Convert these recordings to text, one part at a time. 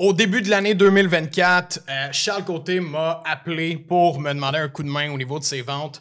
Au début de l'année 2024, Charles Côté m'a appelé pour me demander un coup de main au niveau de ses ventes.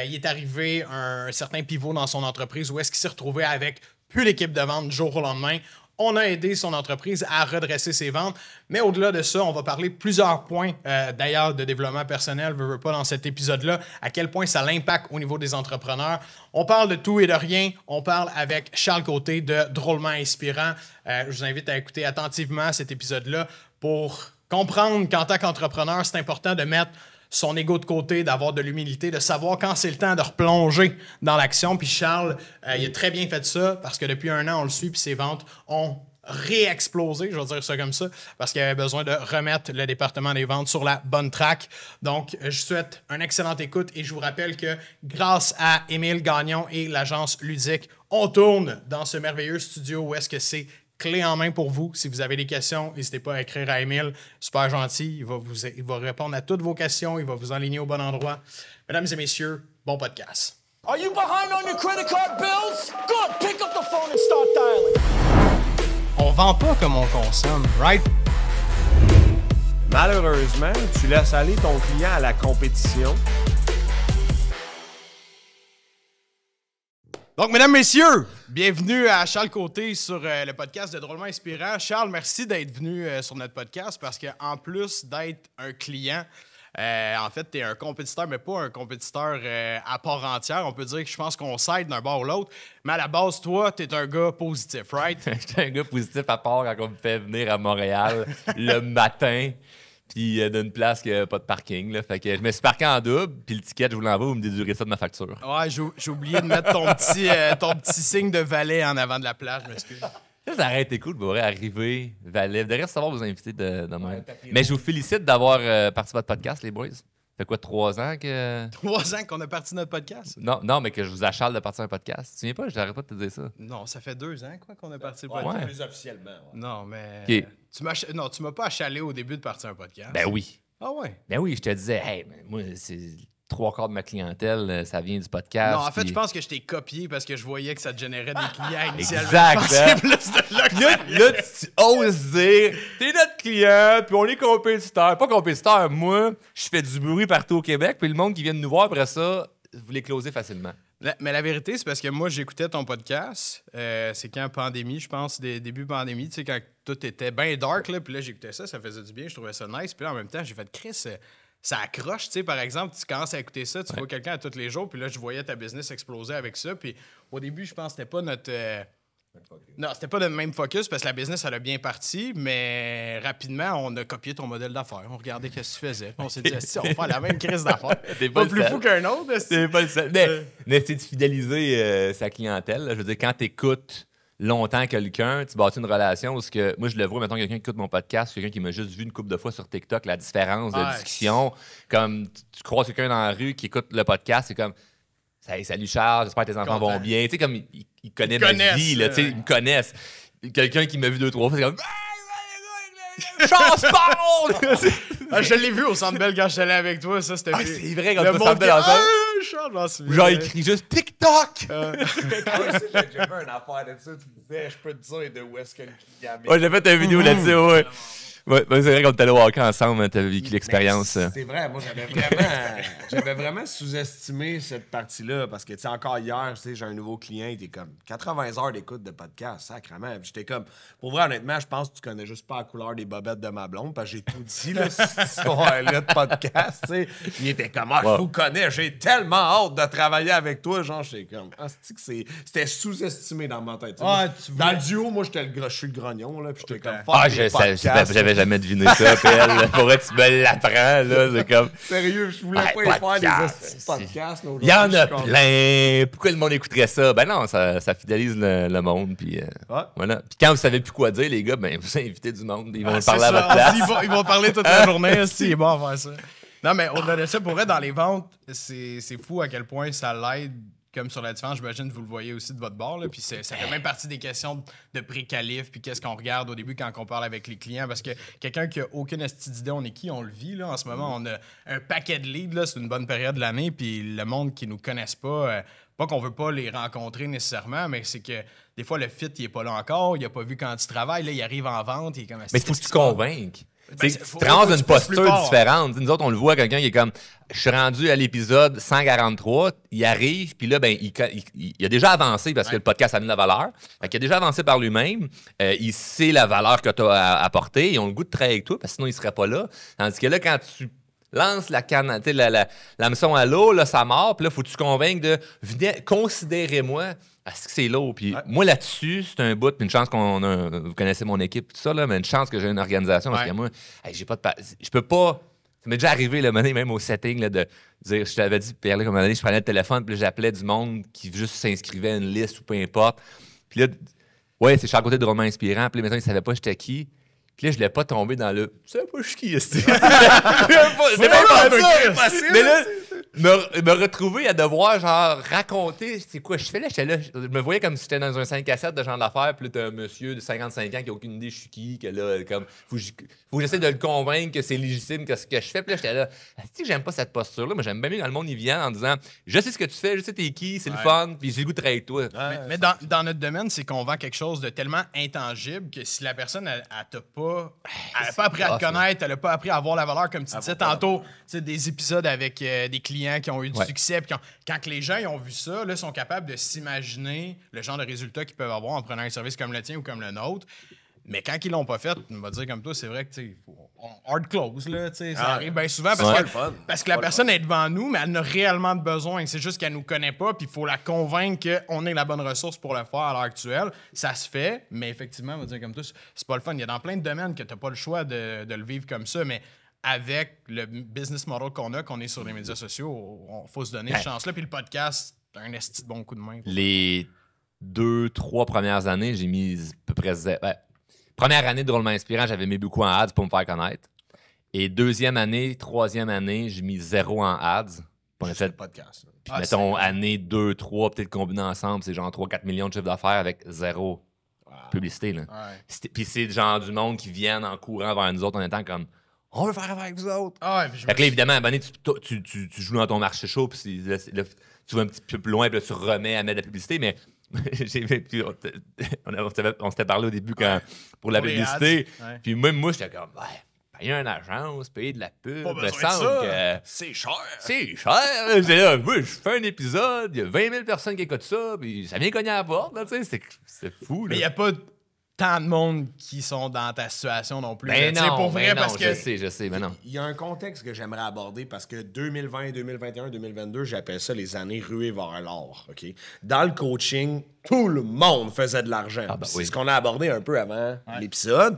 Il est arrivé un certain pivot dans son entreprise où est-ce qu'il s'est retrouvé avec plus l'équipe de vente du jour au lendemain. On a aidé son entreprise à redresser ses ventes. Mais au-delà de ça, on va parler plusieurs points, d'ailleurs, de développement personnel, veux pas dans cet épisode-là, à quel point ça l'impacte au niveau des entrepreneurs. On parle de tout et de rien. On parle avec Charles Côté de Drôlement Inspirant. Je vous invite à écouter attentivement cet épisode-là pour comprendre qu'en tant qu'entrepreneur, c'est important de mettre son ego de côté, d'avoir de l'humilité, de savoir quand c'est le temps de replonger dans l'action. Puis Charles, il a très bien fait ça parce que depuis 1 an, on le suit, puis ses ventes ont réexplosé, je vais dire ça comme ça, parce qu'il avait besoin de remettre le département des ventes sur la bonne track. Donc, je souhaite une excellente écoute et je vous rappelle que grâce à Émile Gagnon et l'agence Ludique, on tourne dans ce merveilleux studio où est-ce que c'est clé en main pour vous. Si vous avez des questions, n'hésitez pas à écrire à Émile. Super gentil. Il va répondre à toutes vos questions. Il va vous enligner au bon endroit. Mesdames et messieurs, bon podcast. Are you behind on your credit card bills? Good. Pick up the phone and start dialing. On vend pas comme on consomme, right? Malheureusement, tu laisses aller ton client à la compétition. Donc, mesdames, messieurs, bienvenue à Charles Côté sur le podcast de Drôlement Inspirant. Charles, merci d'être venu sur notre podcast parce qu'en plus d'être un client, en fait, tu es un compétiteur, mais pas un compétiteur à part entière. On peut dire que je pense qu'on s'aide d'un bord ou l'autre. Mais à la base, toi, tu es un gars positif, right? J'étais un gars positif à part quand on me fait venir à Montréal le matin. Puis d'une place qui n'a pas de parking. Là. Fait que je me suis parqué en double, puis le ticket, je vous l'envoie, vous me dédurez ça de ma facture. Ouais, j'ai oublié de mettre ton petit signe de valet en avant de la plage, je m'excuse. Ça aurait été cool de arriver, valet. De recevoir vos invités de même. Mais je vous félicite d'avoir participé à votre podcast, les boys. Ça fait quoi, 3 ans que... 3 ans qu'on a parti notre podcast? Non, mais que je vous achale de partir un podcast. Tu te souviens pas? Je n'arrête pas de te dire ça. Non, ça fait 2 ans qu'on a parti le Ouais, podcast. plus officiellement. Ouais. Non, mais... Okay. Tu m'as pas achalé au début de partir un podcast. Ben oui. Ah ouais? Ben oui, je te disais, hey, moi, c'est 3/4 de ma clientèle, ça vient du podcast. Non, en fait, puis... je pense que je t'ai copié parce que je voyais que ça te générait des clients initialement. Exact, Je pensais plus de là que Là, tu oses dire, t'es notre client, puis on est compétiteur. Pas compétiteur, moi, je fais du bruit partout au Québec, puis le monde qui vient de nous voir après ça, vous les closez facilement. Mais la vérité, c'est parce que moi, j'écoutais ton podcast. C'est quand pandémie, je pense, début pandémie, tu sais, quand tout était bien dark, là, puis là, j'écoutais ça, ça faisait du bien, je trouvais ça nice. Puis là, en même temps, j'ai fait Chris, ça accroche, tu sais, par exemple, tu commences à écouter ça, tu vois quelqu'un à tous les jours, puis là, je voyais ta business exploser avec ça. Puis au début, je pense que c'était pas notre... Non, c'était pas le même focus parce que la business, elle a bien parti, mais rapidement, on a copié ton modèle d'affaires. On regardait ce que tu faisais. On s'est dit, si on va faire la même crise d'affaires. T'es Pas le plus seul. fou qu'un autre. C'est pas le seul. Mais c'est de fidéliser sa clientèle. Là. Je veux dire, quand t'écoutes longtemps quelqu'un, tu bâtis une relation où moi, je le vois, maintenant quelqu'un qui écoute mon podcast, quelqu'un qui m'a juste vu une couple de fois sur TikTok, la différence de discussion. Comme tu croises quelqu'un dans la rue qui écoute le podcast, c'est comme... Hey, salut Charles, j'espère que tes enfants vont bien. Tu sais, comme ils connaissent ma vie, là, tu sais, ils me connaissent. Quelqu'un qui m'a vu 2-3 fois, c'est comme Charles parle! Je l'ai vu au Centre Bell quand je suis allé avec toi, ça c'était. C'est vrai, quand le tu monde Centre Bell ensemble. Charles, j'en suis Genre, il écrit juste TikTok! Moi aussi, j'ai déjà fait une affaire de ça. Tu disais, je peux te dire de où est-ce que le client est. Ouais, j'ai fait une vidéo là-dessus, ouais. Ouais, c'est vrai, quand t'allais walker ensemble, t'as vécu l'expérience. C'est vrai, moi j'avais vraiment sous-estimé cette partie-là parce que tu sais encore hier, tu sais, j'ai un nouveau client, il était comme 80 heures d'écoute de podcast, sacrément. Puis j'étais comme, pour vrai honnêtement, je pense que tu connais juste pas la couleur des bobettes de ma blonde parce que j'ai tout dit là, cette histoire-là de podcast, tu sais. Il était comme, je vous connais, j'ai tellement hâte de travailler avec toi, genre j'étais comme, c'était sous-estimé dans ma tête. Dans le duo, moi j'étais je suis le grognon là, puis j'étais comme, j'avais jamais deviné ça, PL. Pour vrai, tu me l'apprends, là. C'est comme. Sérieux, je voulais pas y faire des hosties de podcasts. Il y en a plein. Pourquoi le monde écouterait ça? Ben non, ça fidélise le monde. Puis voilà. Puis quand vous savez plus quoi dire, les gars, ben vous invitez du monde. Ils vont parler à votre place. Ils vont parler toute la journée. C'est bon à faire ça. Non, mais au-delà de ça, pour vrai, dans les ventes, c'est fou à quel point ça l'aide comme sur la différence, j'imagine que vous le voyez aussi de votre bord. Là, puis ça fait même partie des questions de pré-qualif, puis qu'est-ce qu'on regarde au début quand on parle avec les clients. Parce que quelqu'un qui a aucune d'idée, on est qui, on le vit. Là, en ce moment, on a un paquet de leads. Là, c'est une bonne période de l'année. Puis le monde qui nous connaisse pas, pas qu'on veut pas les rencontrer nécessairement, mais c'est que des fois, le fit, il est pas là encore. Il a pas vu quand tu travailles. Là, il arrive en vente. Il est comme, Mais il faut que tu convainques. Ben, Tu te rends dans une posture différente. Nous autres, on le voit, quelqu'un qui est comme, je suis rendu à l'épisode 143, il arrive, puis là, ben, il a déjà avancé parce que le podcast a mis de la valeur. Fait qu'il a déjà avancé par lui-même. Il sait la valeur que tu as apportée. Ils ont le goût de travailler avec toi parce que sinon, il serait pas là. Tandis que là, quand tu lances la canne, tu sais, l'hameçon à l'eau, là, ça mord, puis là, faut que tu convainques de, venez, considérez-moi. Est-ce que c'est lourd? Puis moi, là-dessus, c'est un bout, puis une chance qu'on a. Vous connaissez mon équipe, tout ça, là, mais une chance que j'ai une organisation. Parce que moi, hey, j'ai pas de. Je peux pas. Ça m'est déjà arrivé, là, même au setting, là, de dire. Je t'avais dit, Pierre, comme année, je prenais le téléphone, puis j'appelais du monde qui juste s'inscrivait à une liste ou peu importe. Puis là, ouais, c'est Charles Côté de Romain Inspirant. Puis là, maintenant, il savait pas j'étais qui. Puis là, je voulais pas tomber dans le. Tu sais pas, je suis qui, c'est pas ça. Mais là, me retrouver à devoir, genre, raconter c'est quoi je fais là. J'étais là, je me voyais comme si j'étais dans un 5 à 7 de genre d'affaires. Puis là, t'as un monsieur de 55 ans qui a aucune idée je suis qui, que là, comme, faut que j'essaie de le convaincre que c'est légitime, que ce que je fais. Puis là, j'étais là, si j'aime pas cette posture-là, moi, j'aime bien mieux quand le monde, il vient en disant, je sais ce que tu fais, je sais t'es qui, c'est le fun, puis j'ai le goût de travailler avec toi. Mais dans notre domaine, c'est qu'on vend quelque chose de tellement intangible que si la personne, elle t'a pas. Elle n'a pas appris à te connaître, elle n'a pas appris à avoir la valeur, comme tu disais tantôt, des épisodes avec des clients qui ont eu du succès. Puis quand les gens ils ont vu ça, là, sont capables de s'imaginer le genre de résultats qu'ils peuvent avoir en prenant un service comme le tien ou comme le nôtre. Mais quand ils l'ont pas fait, on va dire comme toi, c'est vrai que hard close, là, ça arrive bien souvent parce que la personne est devant nous, mais elle a réellement de besoin. C'est juste qu'elle nous connaît pas, puis il faut la convaincre qu'on est la bonne ressource pour le faire à l'heure actuelle. Ça se fait, mais effectivement, on va dire comme toi, c'est pas le fun. Il y a dans plein de domaines que tu n'as pas le choix de le vivre comme ça, mais avec le business model qu'on est sur les médias sociaux, il faut se donner cette chance-là. Puis le podcast, c'est un esti de bon coup de main. Les 2-3 premières années, j'ai mis à peu près première année de Drôlement Inspirant, j'avais mis beaucoup en ads pour me faire connaître. Et deuxième année, troisième année, j'ai mis 0 en ads. On a fait le podcast. Puis mettons, année 2, 3, peut-être combiné ensemble, c'est genre 3-4 millions de chiffre d'affaires avec 0 publicité. Là. Puis c'est genre du monde qui viennent en courant vers nous autres en étant comme on veut faire affaire avec vous autres. Fait que là, évidemment, à un moment donné, tu joues dans ton marché chaud, puis là, tu vas un petit peu plus loin, puis là, tu remets à mettre de la publicité, mais on s'était parlé au début pour la publicité. Puis même moi, j'étais comme, payer une agence, payer de la pub, me semble que c'est cher. C'est cher. J'étais là, moi, je fais un épisode, il y a 20 000 personnes qui écoutent ça, puis ça vient cogner à la porte, là, tu sais, c'est fou. Là. Mais il n'y a pas tant de monde qui sont dans ta situation non plus. Ben non, pour vrai, non, parce que je sais, mais non. Il y a un contexte que j'aimerais aborder parce que 2020, 2021, 2022, j'appelle ça les années ruées vers l'or. OK? Dans le coaching, tout le monde faisait de l'argent. C'est ce qu'on a abordé un peu avant l'épisode.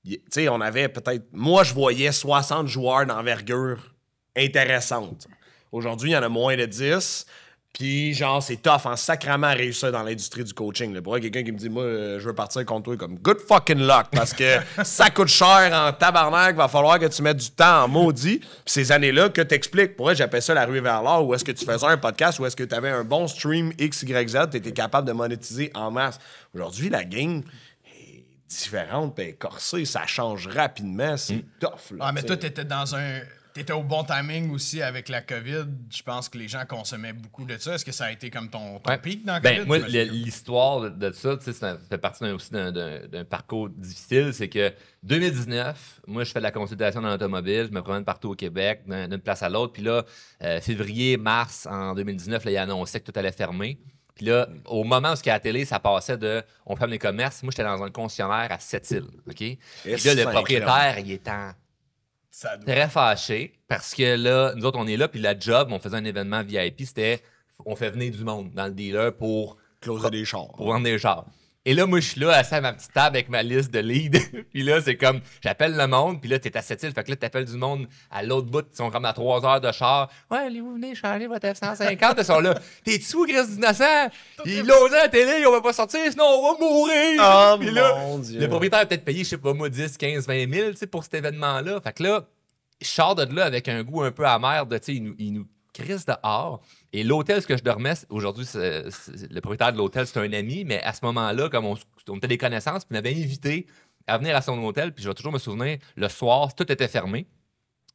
Tu sais, on avait peut-être... Moi, je voyais 60 joueurs d'envergure intéressante. Aujourd'hui, il y en a moins de 10. Puis, genre, c'est tough en sacrament à réussir dans l'industrie du coaching. Là. Pour quelqu'un qui me dit, moi, je veux partir contre toi, comme good fucking luck, parce que ça coûte cher en tabarnak, va falloir que tu mettes du temps en maudit. Puis ces années-là, que t'expliques. Pour moi, j'appelle ça la ruée vers l'or, où est-ce que tu faisais un podcast, où est-ce que tu avais un bon stream X, Y, Z, tu étais capable de monétiser en masse. Aujourd'hui, la game est différente, puis corsée, ça change rapidement, c'est tough. Là, mais toi, t'étais au bon timing aussi avec la COVID. Je pense que les gens consommaient beaucoup de ça. Est-ce que ça a été comme ton pic dans la COVID? Moi, l'histoire de ça, ça fait partie aussi d'un parcours difficile. C'est que 2019, moi, je fais de la consultation dans l'automobile. Je me promène partout au Québec, d'une place à l'autre. Puis là, février, mars en 2019, là, il annonçait que tout allait fermer. Puis là, au moment où à la télé, ça passait de on ferme les commerces. Moi, j'étais dans un concessionnaire à Sept-Îles. OK? Puis là, le propriétaire, il est en très fâché parce que là, nous autres, on est là, puis la job, on faisait un événement VIP, c'était on fait venir du monde dans le dealer pour closer des chars. Pour vendre des chars. Et là, moi, je suis là, assis à ma petite table avec ma liste de leads. Puis là, c'est comme, j'appelle le monde, puis là, t'es à Sept-Îles. Fait que là, t'appelles du monde à l'autre bout, ils sont comme à 3 heures de char. Ouais, allez-vous venir changer votre F-150? Ils sont là. T'es-tu au Christ d'innocent? Ils l'osent à la télé, on va pas sortir, sinon on va mourir. Oh, puis là, mon Dieu. le propriétaire a peut-être payé, je sais pas moi, 10, 15, 20 000 pour cet événement-là. Fait que là, je sors de là avec un goût un peu amer de, tu sais, il nous crisse dehors. Et l'hôtel, ce que je dormais, aujourd'hui, le propriétaire de l'hôtel, c'est un ami, mais à ce moment-là, comme on était des connaissances, puis il m'avait invité à venir à son hôtel, puis je vais toujours me souvenir, le soir, tout était fermé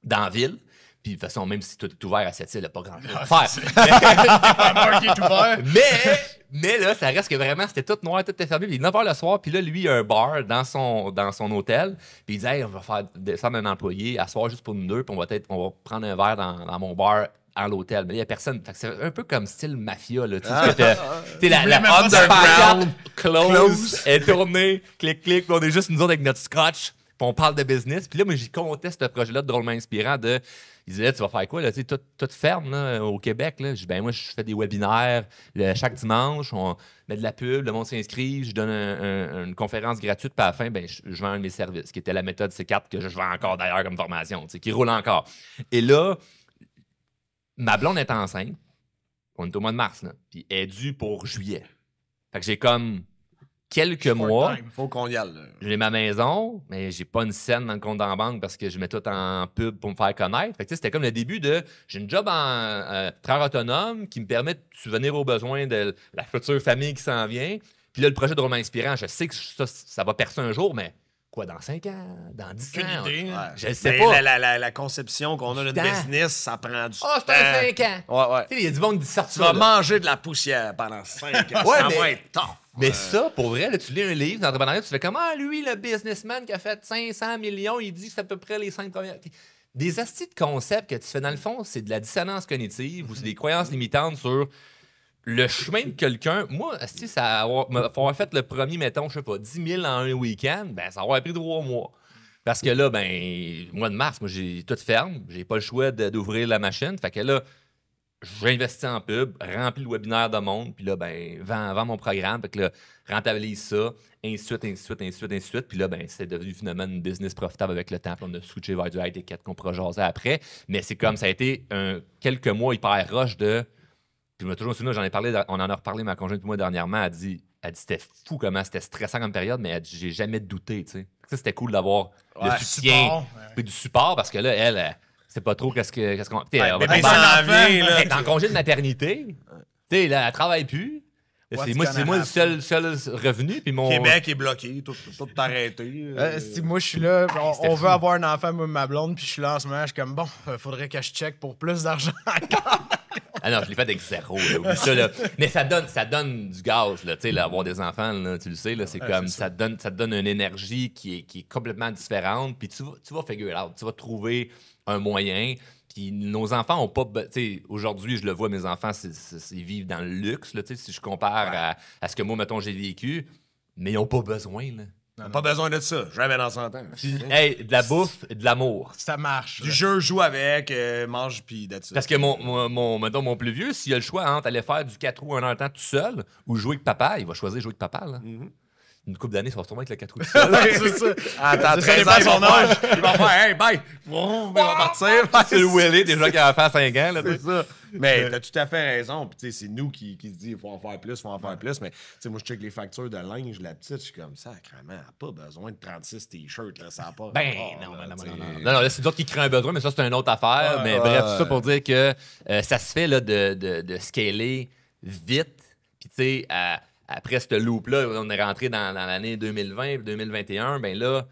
dans la ville. Puis de toute façon, même si tout est ouvert à cette île, il n'y a pas grand-chose à faire. Mais là, ça reste que vraiment, c'était tout noir, tout était fermé. Puis il est 9h le soir, puis là, lui, il y a un bar dans son hôtel. Puis il dit, hey, on va faire descendre un employé à soir juste pour nous deux, puis on va prendre un verre dans mon bar à l'hôtel. Mais il n'y a personne. Fait que c'est un peu comme style mafia, là. Tu sais, la underground close est tournée, clic, clic, puis on est juste nous autres avec notre scotch, puis on parle de business. Puis là, moi, j'ai compté ce projet-là de drôlement inspirant de. Il disait, tu vas faire quoi, là? Tu sais, tout ferme, là, au Québec, là. Je dis, ben, moi, je fais des webinaires chaque dimanche. On met de la pub, le monde s'inscrit. Je donne une conférence gratuite. Puis à la fin, ben, je vends un de mes services, qui était la méthode C4, que je vends encore d'ailleurs comme formation, tu sais, qui roule encore. Et là, ma blonde est enceinte. On est au mois de mars, là. Puis elle est due pour juillet. Fait que j'ai comme quelques mois. Faut qu'on y aille. J'ai ma maison, mais j'ai pas une scène dans le compte en banque parce que je mets tout en pub pour me faire connaître. Fait que c'était comme le début de j'ai une job en travail autonome qui me permet de subvenir aux besoins de la future famille qui s'en vient. Puis là, le projet de Drôlement Inspirant, je sais que ça va percer un jour, mais quoi, dans 5 ans, dans 10 ans? Idée, je sais pas. La conception qu'on a de notre business, ça prend du temps. C'est un 5 ans. Ouais. Tu sais, il y a du monde qui sort Tu vas manger de la poussière pendant 5 ans. Ouais, ça va être tough. Mais ça, pour vrai, là, tu lis un livre d'entrepreneuriat, tu fais comment, lui, le businessman qui a fait 500 millions, il dit que c'est à peu près les 5 premières. Des astis de concepts que tu fais dans le fond, c'est de la dissonance cognitive ou c'est des croyances limitantes sur le chemin de quelqu'un. Moi, asti, ça avoir fait le premier, mettons, je sais pas, 10 000 en un week-end, ben ça aurait pris 3 mois. Parce que là, ben, mois de mars, moi, j'ai tout ferme. J'ai pas le choix d'ouvrir la machine. Fait que là, j'investis en pub, remplis le webinaire de monde, puis là, ben, vends mon programme, fait que là, rentabilise ça, ainsi de suite. Puis là, ben, c'est devenu finalement une business profitable avec le temps. Puis on a switché vers du high ticket qu'on pourra jaser après. Mais c'est comme, ça a été quelques mois hyper rush de. Puis je me toujours souvenir, on en a reparlé, ma conjointe, moi, dernièrement, elle dit c'était fou comment c'était stressant comme période, mais elle dit, j'ai jamais douté, tu sais. Ça, c'était cool d'avoir le soutien et du support, parce que là, elle c'est pas trop qu'est-ce qu'on. Elle est en congé de maternité. Tu sais, là, elle travaille plus. C'est moi le seul revenu. Puis mon... Québec est bloqué, tout arrêté. Si moi je suis là, on veut avoir un enfant, moi ma blonde, puis je suis là en ce moment, je suis comme bon, faudrait que je check pour plus d'argent encore. Ah non, je l'ai fait avec zéro. Là, ça, là. Mais ça donne du gaz, là, tu sais, avoir des enfants, là, tu le sais, là, c'est comme ça te donne une énergie qui est complètement différente. Puis tu vas figure it out, tu vas trouver un moyen. Puis nos enfants ont pas. Tu sais, aujourd'hui, je le vois, mes enfants, ils vivent dans le luxe, là, tu sais, si je compare à ce que moi, mettons, j'ai vécu, mais ils n'ont pas besoin, là. Pas besoin de ça, jamais dans 100 ans. Hey, de la bouffe, de l'amour. Ça marche. Du jeu, joue avec, mange, puis that's it. Parce que mon plus vieux, s'il a le choix entre aller faire du 4 roues 1 heure de temps tout seul ou jouer avec papa, il va choisir jouer avec papa, là. Une couple d'années, ça va se retrouver avec le 4 roues tout seul. C'est ça. Attends, Ça dépend de son âge. Il va faire, hey, bye! Il va partir. C'est le Willy, déjà qui a fait 5 ans, là, c'est ça. Mais t'as tout à fait raison. Puis, tu sais, c'est nous qui se dit, il faut en faire plus, Mais, tu sais, moi, je check les factures de linge, la petite, je suis comme ça, crânement, elle n'a pas besoin de 36 t-shirts, là, ça n'a pas. Non, là, c'est d'autres qui créent un besoin, mais ça, c'est une autre affaire. Mais bref, tout ça pour dire que ça se fait, là, de scaler vite. Puis, tu sais, après ce loop-là, on est rentré dans l'année 2020-2021, ben là,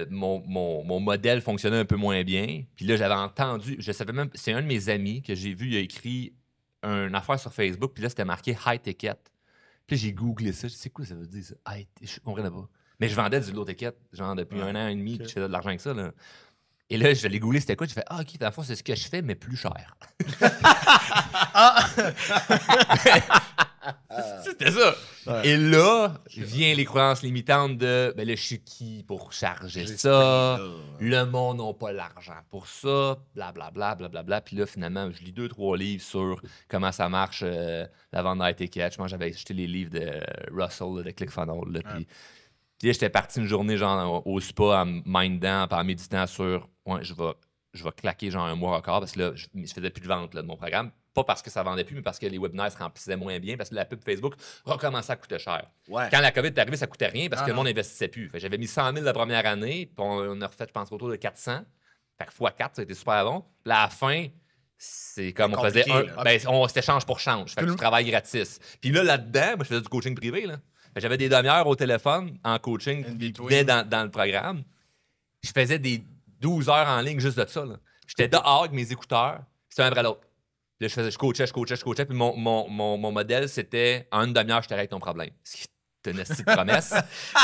mon modèle fonctionnait un peu moins bien. Puis là, j'avais entendu, je savais même, c'est un de mes amis que j'ai vu, il a écrit une affaire sur Facebook, puis là, c'était marqué High Ticket. Puis j'ai googlé ça, je sais c'est quoi ça veut dire ça? Je comprenais pas. Mais je vendais du low ticket, genre depuis 1 an et demi, puis je faisais de l'argent avec ça, là. Et là, je l'ai googlé, c'était quoi? J'ai fait, OK, dans le fond, c'est ce que je fais, mais plus cher. C'était ça. Ouais. Et là, vient les croyances limitantes de ben là, je suis qui pour charger ça? Le monde n'a pas l'argent pour ça, blablabla, blablabla. Puis là, finalement, je lis 2-3 livres sur comment ça marche, la vente dans ticket. Je pense que j'avais acheté les livres de Russell, là, de ClickFunnels. Puis là, j'étais parti une journée genre au spa en mindant, en méditant sur je vais claquer genre un mois record parce que là, je faisais plus de vente là, de mon programme. Pas parce que ça vendait plus, mais parce que les webinaires se remplissaient moins bien, parce que la pub Facebook recommençait à coûter cher. Ouais. Quand la COVID est arrivée, ça coûtait rien parce que le monde n'investissait plus. Fait, j'avais mis 100 000 la première année, puis on a refait, je pense, autour de 400. Fait que x4, ça a été super bon. Là, à la fin, c'est comme on compliqué, faisait là. c'était change pour change. Fait que tu travailles gratis. Puis là-dedans, moi, je faisais du coaching privé. Là. Fait que j'avais des demi-heures au téléphone en coaching qui venaient dans le programme. Je faisais des 12 heures en ligne juste de ça. Là. J'étais dehors avec mes écouteurs, c'était un après l'autre. Puis là, je coachais. Puis mon modèle, c'était en une demi-heure, je te règle ton problème. C'était une petite promesse.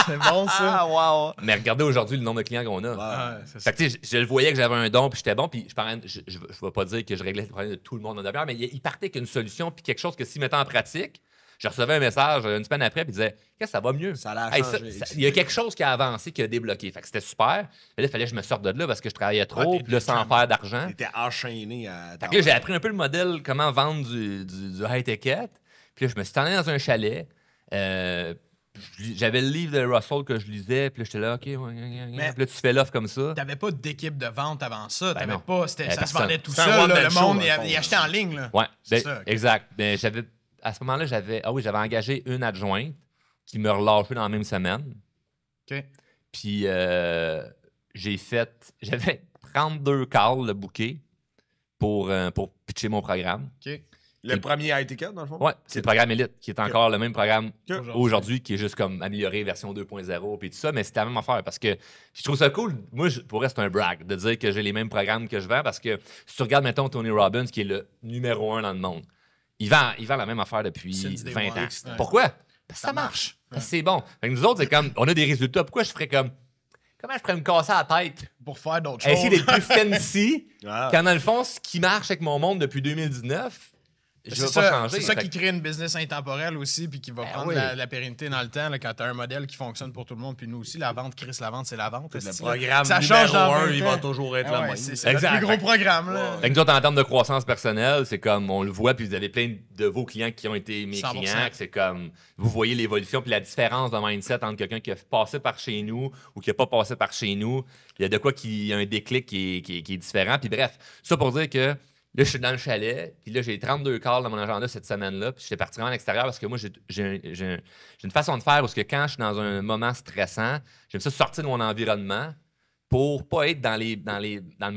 C'est bon, ça. Ah, wow! Mais regardez aujourd'hui le nombre de clients qu'on a. Ouais, c'est ça. Fait que, tu sais, je le voyais que j'avais un don, puis j'étais bon, puis je vais pas dire que je réglais le problème de tout le monde en demi-heure, mais il partait avec une solution, puis quelque chose que s'il mettait en pratique, je recevais un message une semaine après, puis il disait « Qu'est-ce que ça va mieux? » Ça a changé. Il y a quelque chose qui a avancé, qui a débloqué. Fait que c'était super. Mais là, il fallait que je me sorte de là parce que je travaillais trop, puis là, sans faire d'argent. T'étais enchaîné à... Fait que là, j'ai appris un peu le modèle, comment vendre du high ticket. Puis là, je me suis allé dans un chalet. J'avais le livre de Russell que je lisais, puis là, j'étais là, OK, Mais puis là, tu fais l'offre comme ça. T'avais pas d'équipe de vente avant ça. T'avais non. pas. Ça se personne. vendait tout C'est un seul. one-man Le show, monde, dans le fond, il achetait en ligne. Là. Ouais, C'est ça, ok. exact. Ben, à ce moment-là, j'avais engagé une adjointe qui me relâchait dans la même semaine. OK. Puis j'avais 32 calls le booké pour pitcher mon programme. OK. Le premier high ticket, dans le fond? Ouais, c'est le programme Elite, qui est encore le même programme Ok. aujourd'hui, qui est juste comme amélioré, version 2.0, puis tout ça, mais c'était la même affaire parce que je trouve ça cool. Moi, pour vrai, c'est un brag de dire que j'ai les mêmes programmes que je vends parce que si tu regardes, mettons, Tony Robbins, qui est le numéro 1 dans le monde, il vend la même affaire depuis Since day 20 one. ans. Ouais. Pourquoi? Parce que ça marche. Parce que c'est bon. Fait que nous autres, c'est comme, on a des résultats. Pourquoi je ferais comme, comment je pourrais me casser la tête? Pour faire d'autres choses. Essayer d'être plus fancy, Ah. quand dans le fond, ce qui marche avec mon monde depuis 2019, je C'est veux ça, pas changer. c'est ça Fait qui que- crée une business intemporelle aussi, puis qui va prendre oui. la pérennité dans le temps. Là, quand tu as un modèle qui fonctionne pour tout le monde, puis nous aussi, la vente, Chris, la vente, c'est la vente. Le esti, programme ça numéro change dans 1, 20 il ans. va toujours être Ah le ouais, même. c'est Exact. le plus gros programme. Là. Fait que nous autres, en termes de croissance personnelle, c'est comme, on le voit, puis vous avez plein de vos clients qui ont été mes 100%. clients, que c'est comme, vous voyez l'évolution, puis la différence de mindset entre quelqu'un qui a passé par chez nous ou qui n'a pas passé par chez nous. Il y a de quoi qui a un déclic qui est différent. Puis bref, ça pour dire que là, je suis dans le chalet, puis là, j'ai 32 calls dans mon agenda cette semaine-là, puis j'étais parti vraiment à l'extérieur parce que moi, j'ai une façon de faire où que quand je suis dans un moment stressant, j'aime ça sortir de mon environnement pour pas être dans le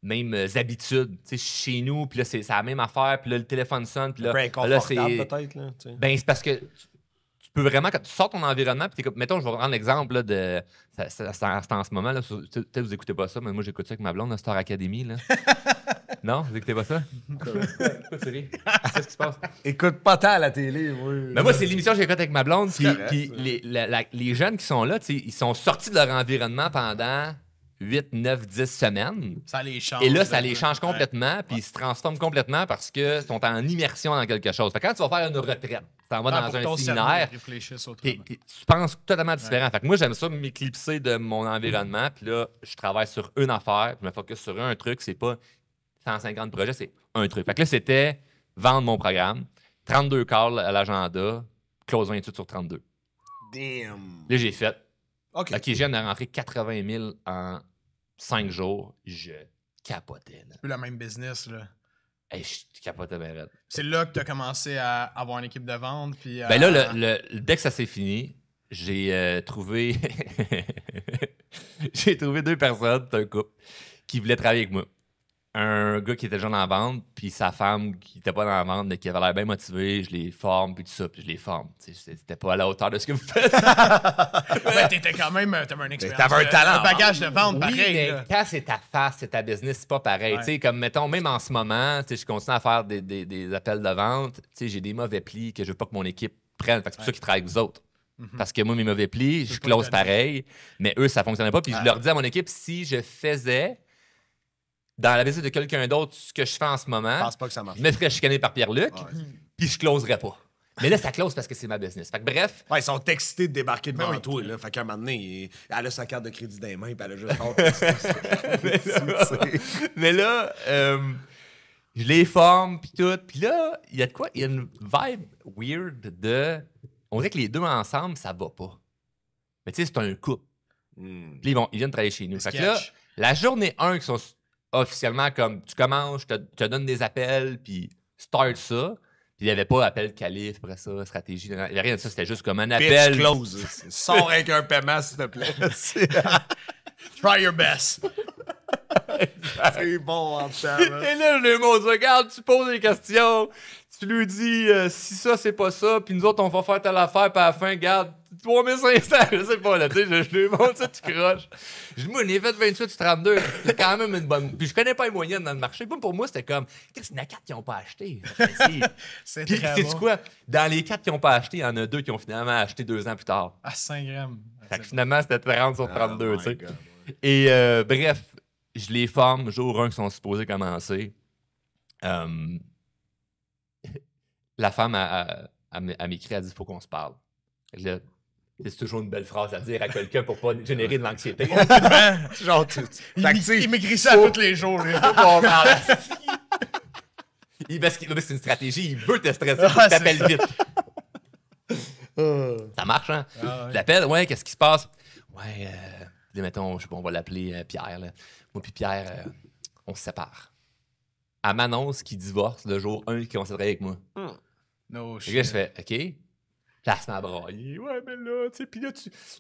même habitudes. Tu sais, chez nous, puis là, c'est la même affaire, puis là, le téléphone sonne, puis Un peu là, inconfortable, c'est... peut-être. Là, tu sais. Ben, c'est parce que tu peux vraiment, quand tu sors ton environnement, puis t'es comme, mettons, je vais prendre l'exemple là, de. C'est en ce moment, là. Peut-être vous écoutez pas ça, mais moi, j'écoute ça avec ma blonde, la Star Academy, là. Non, vous écoutez pas ça? Pourquoi tu ris? Qu'est-ce qui se passe? Écoute pas tant à la télé, oui. Ben moi, c'est l'émission que j'ai faite avec ma blonde. Puis, correct, puis ça. les jeunes qui sont là, tu sais, ils sont sortis de leur environnement pendant 8, 9, 10 semaines. Ça les change. Et là, ça les change complètement, puis ils se transforment complètement parce qu'ils sont en immersion dans quelque chose. Fait que quand tu vas faire une retraite, tu t'en vas dans un séminaire, tu penses totalement différent. Fait que moi, j'aime ça m'éclipser de mon environnement, puis là, je travaille sur une affaire, puis je me focus sur un truc, c'est pas 150 projets, c'est un truc. Fait que là, c'était vendre mon programme, 32 calls à l'agenda, close 28 sur 32. Damn. Là, j'ai fait, OK. OK, je viens de rentrer 80 000 en 5 jours. Je capotais, là. plus le même business. Là. Hey, je capotais bien raide. C'est là que tu as commencé à avoir une équipe de vente. Puis Ben là, dès que ça s'est fini, j'ai trouvé... j'ai trouvé 2 personnes, un couple, qui voulaient travailler avec moi. Un gars qui était déjà dans la vente, puis sa femme qui était pas dans la vente, mais qui avait l'air bien motivée. Je les forme, puis tout ça, puis je les forme. C'était pas à la hauteur de ce que vous faites. ben, t'étais quand même t'avais une expérience. t'avais un talent, Un bagage de vente, Oui, pareil. mais là. quand c'est ta face, c'est ta business, c'est pas pareil. Ouais. Tu sais, comme, mettons, même en ce moment, tu sais, je continue à faire des appels de vente. Tu sais, j'ai des mauvais plis que je veux pas que mon équipe prenne. Fait que c'est pour ça qu'ils travaillent avec vous autres. Parce que moi, mes mauvais plis, je pas close le pareil, mais eux, ça fonctionnait pas. Puis je leur dis à mon équipe, si je faisais dans la business de quelqu'un d'autre ce que je fais en ce Je moment, pense pas que ça marche. je me ferais chicaner par Pierre-Luc, puis je closerais pas. Mais là, ça close parce que c'est ma business. Fait que bref, Ouais, ils sont excités de débarquer devant oui. toi. Là. Fait qu'à un moment donné, elle a sa carte de crédit dans les mains, puis elle a juste mais là, je les forme, puis tout. Puis là, il y a de quoi? Il y a une vibe weird de... On dirait que les deux ensemble, ça va pas. Mais tu sais, c'est un couple. Puis là, ils viennent travailler chez nous. Fait que là, Sketch. la journée 1 qui sont officiellement comme, tu commences, je te donne des appels, puis start ça. Puis il n'y avait pas appel calife, après ça, stratégie. Il n'y avait rien de ça, c'était juste comme un appel. Pitch close. Sors avec un paiement, s'il te plaît. Try your best. C'est bon en temps. Et là, je lui montre, regarde, tu poses des questions, tu lui dis si ça, c'est pas ça, puis nous autres, on va faire telle affaire, puis à la fin, regarde, 3500, je sais pas, là, tu sais, je lui montre ça, tu croches. Je dis, moi, on est fait 28 sur 32, c'est quand même une bonne. Puis je connais pas les moyennes dans le marché. Pour moi, c'était comme, qu'est-ce qu'il y en a 4 qui n'ont pas acheté? C'est Puis, très sais-tu bon. quoi? Dans les 4 qui n'ont pas acheté, il y en a 2 qui ont finalement acheté 2 ans plus tard. À 5 grammes. Fait que finalement, c'était 30 sur 32, Oh tu sais. my God, ouais. Et bref, je les forme jour 1 qui sont supposés commencer. La femme, elle m'écrit, elle dit, il faut qu'on se parle. Là, c'est toujours une belle phrase à dire à quelqu'un pour pas générer de l'anxiété. Genre, Il m'écrit ça tous les jours, lui. Faut qu'on parle. Parce que c'est une stratégie, il veut te stresser, il faut que t'appelles vite. Ça marche, hein? Ah ouais. Je l'appelle, ouais, qu'est-ce qui se passe? Ouais, mettons, je sais pas, on va l'appeler Pierre. Là. Moi puis Pierre, on se sépare. Elle m'annonce qu'il divorce le jour 1 qu'il commence à travailler avec moi. No Et là, je shit. fais, OK. Là, elle se met à brailler. Ouais, mais là, tu sais, puis là,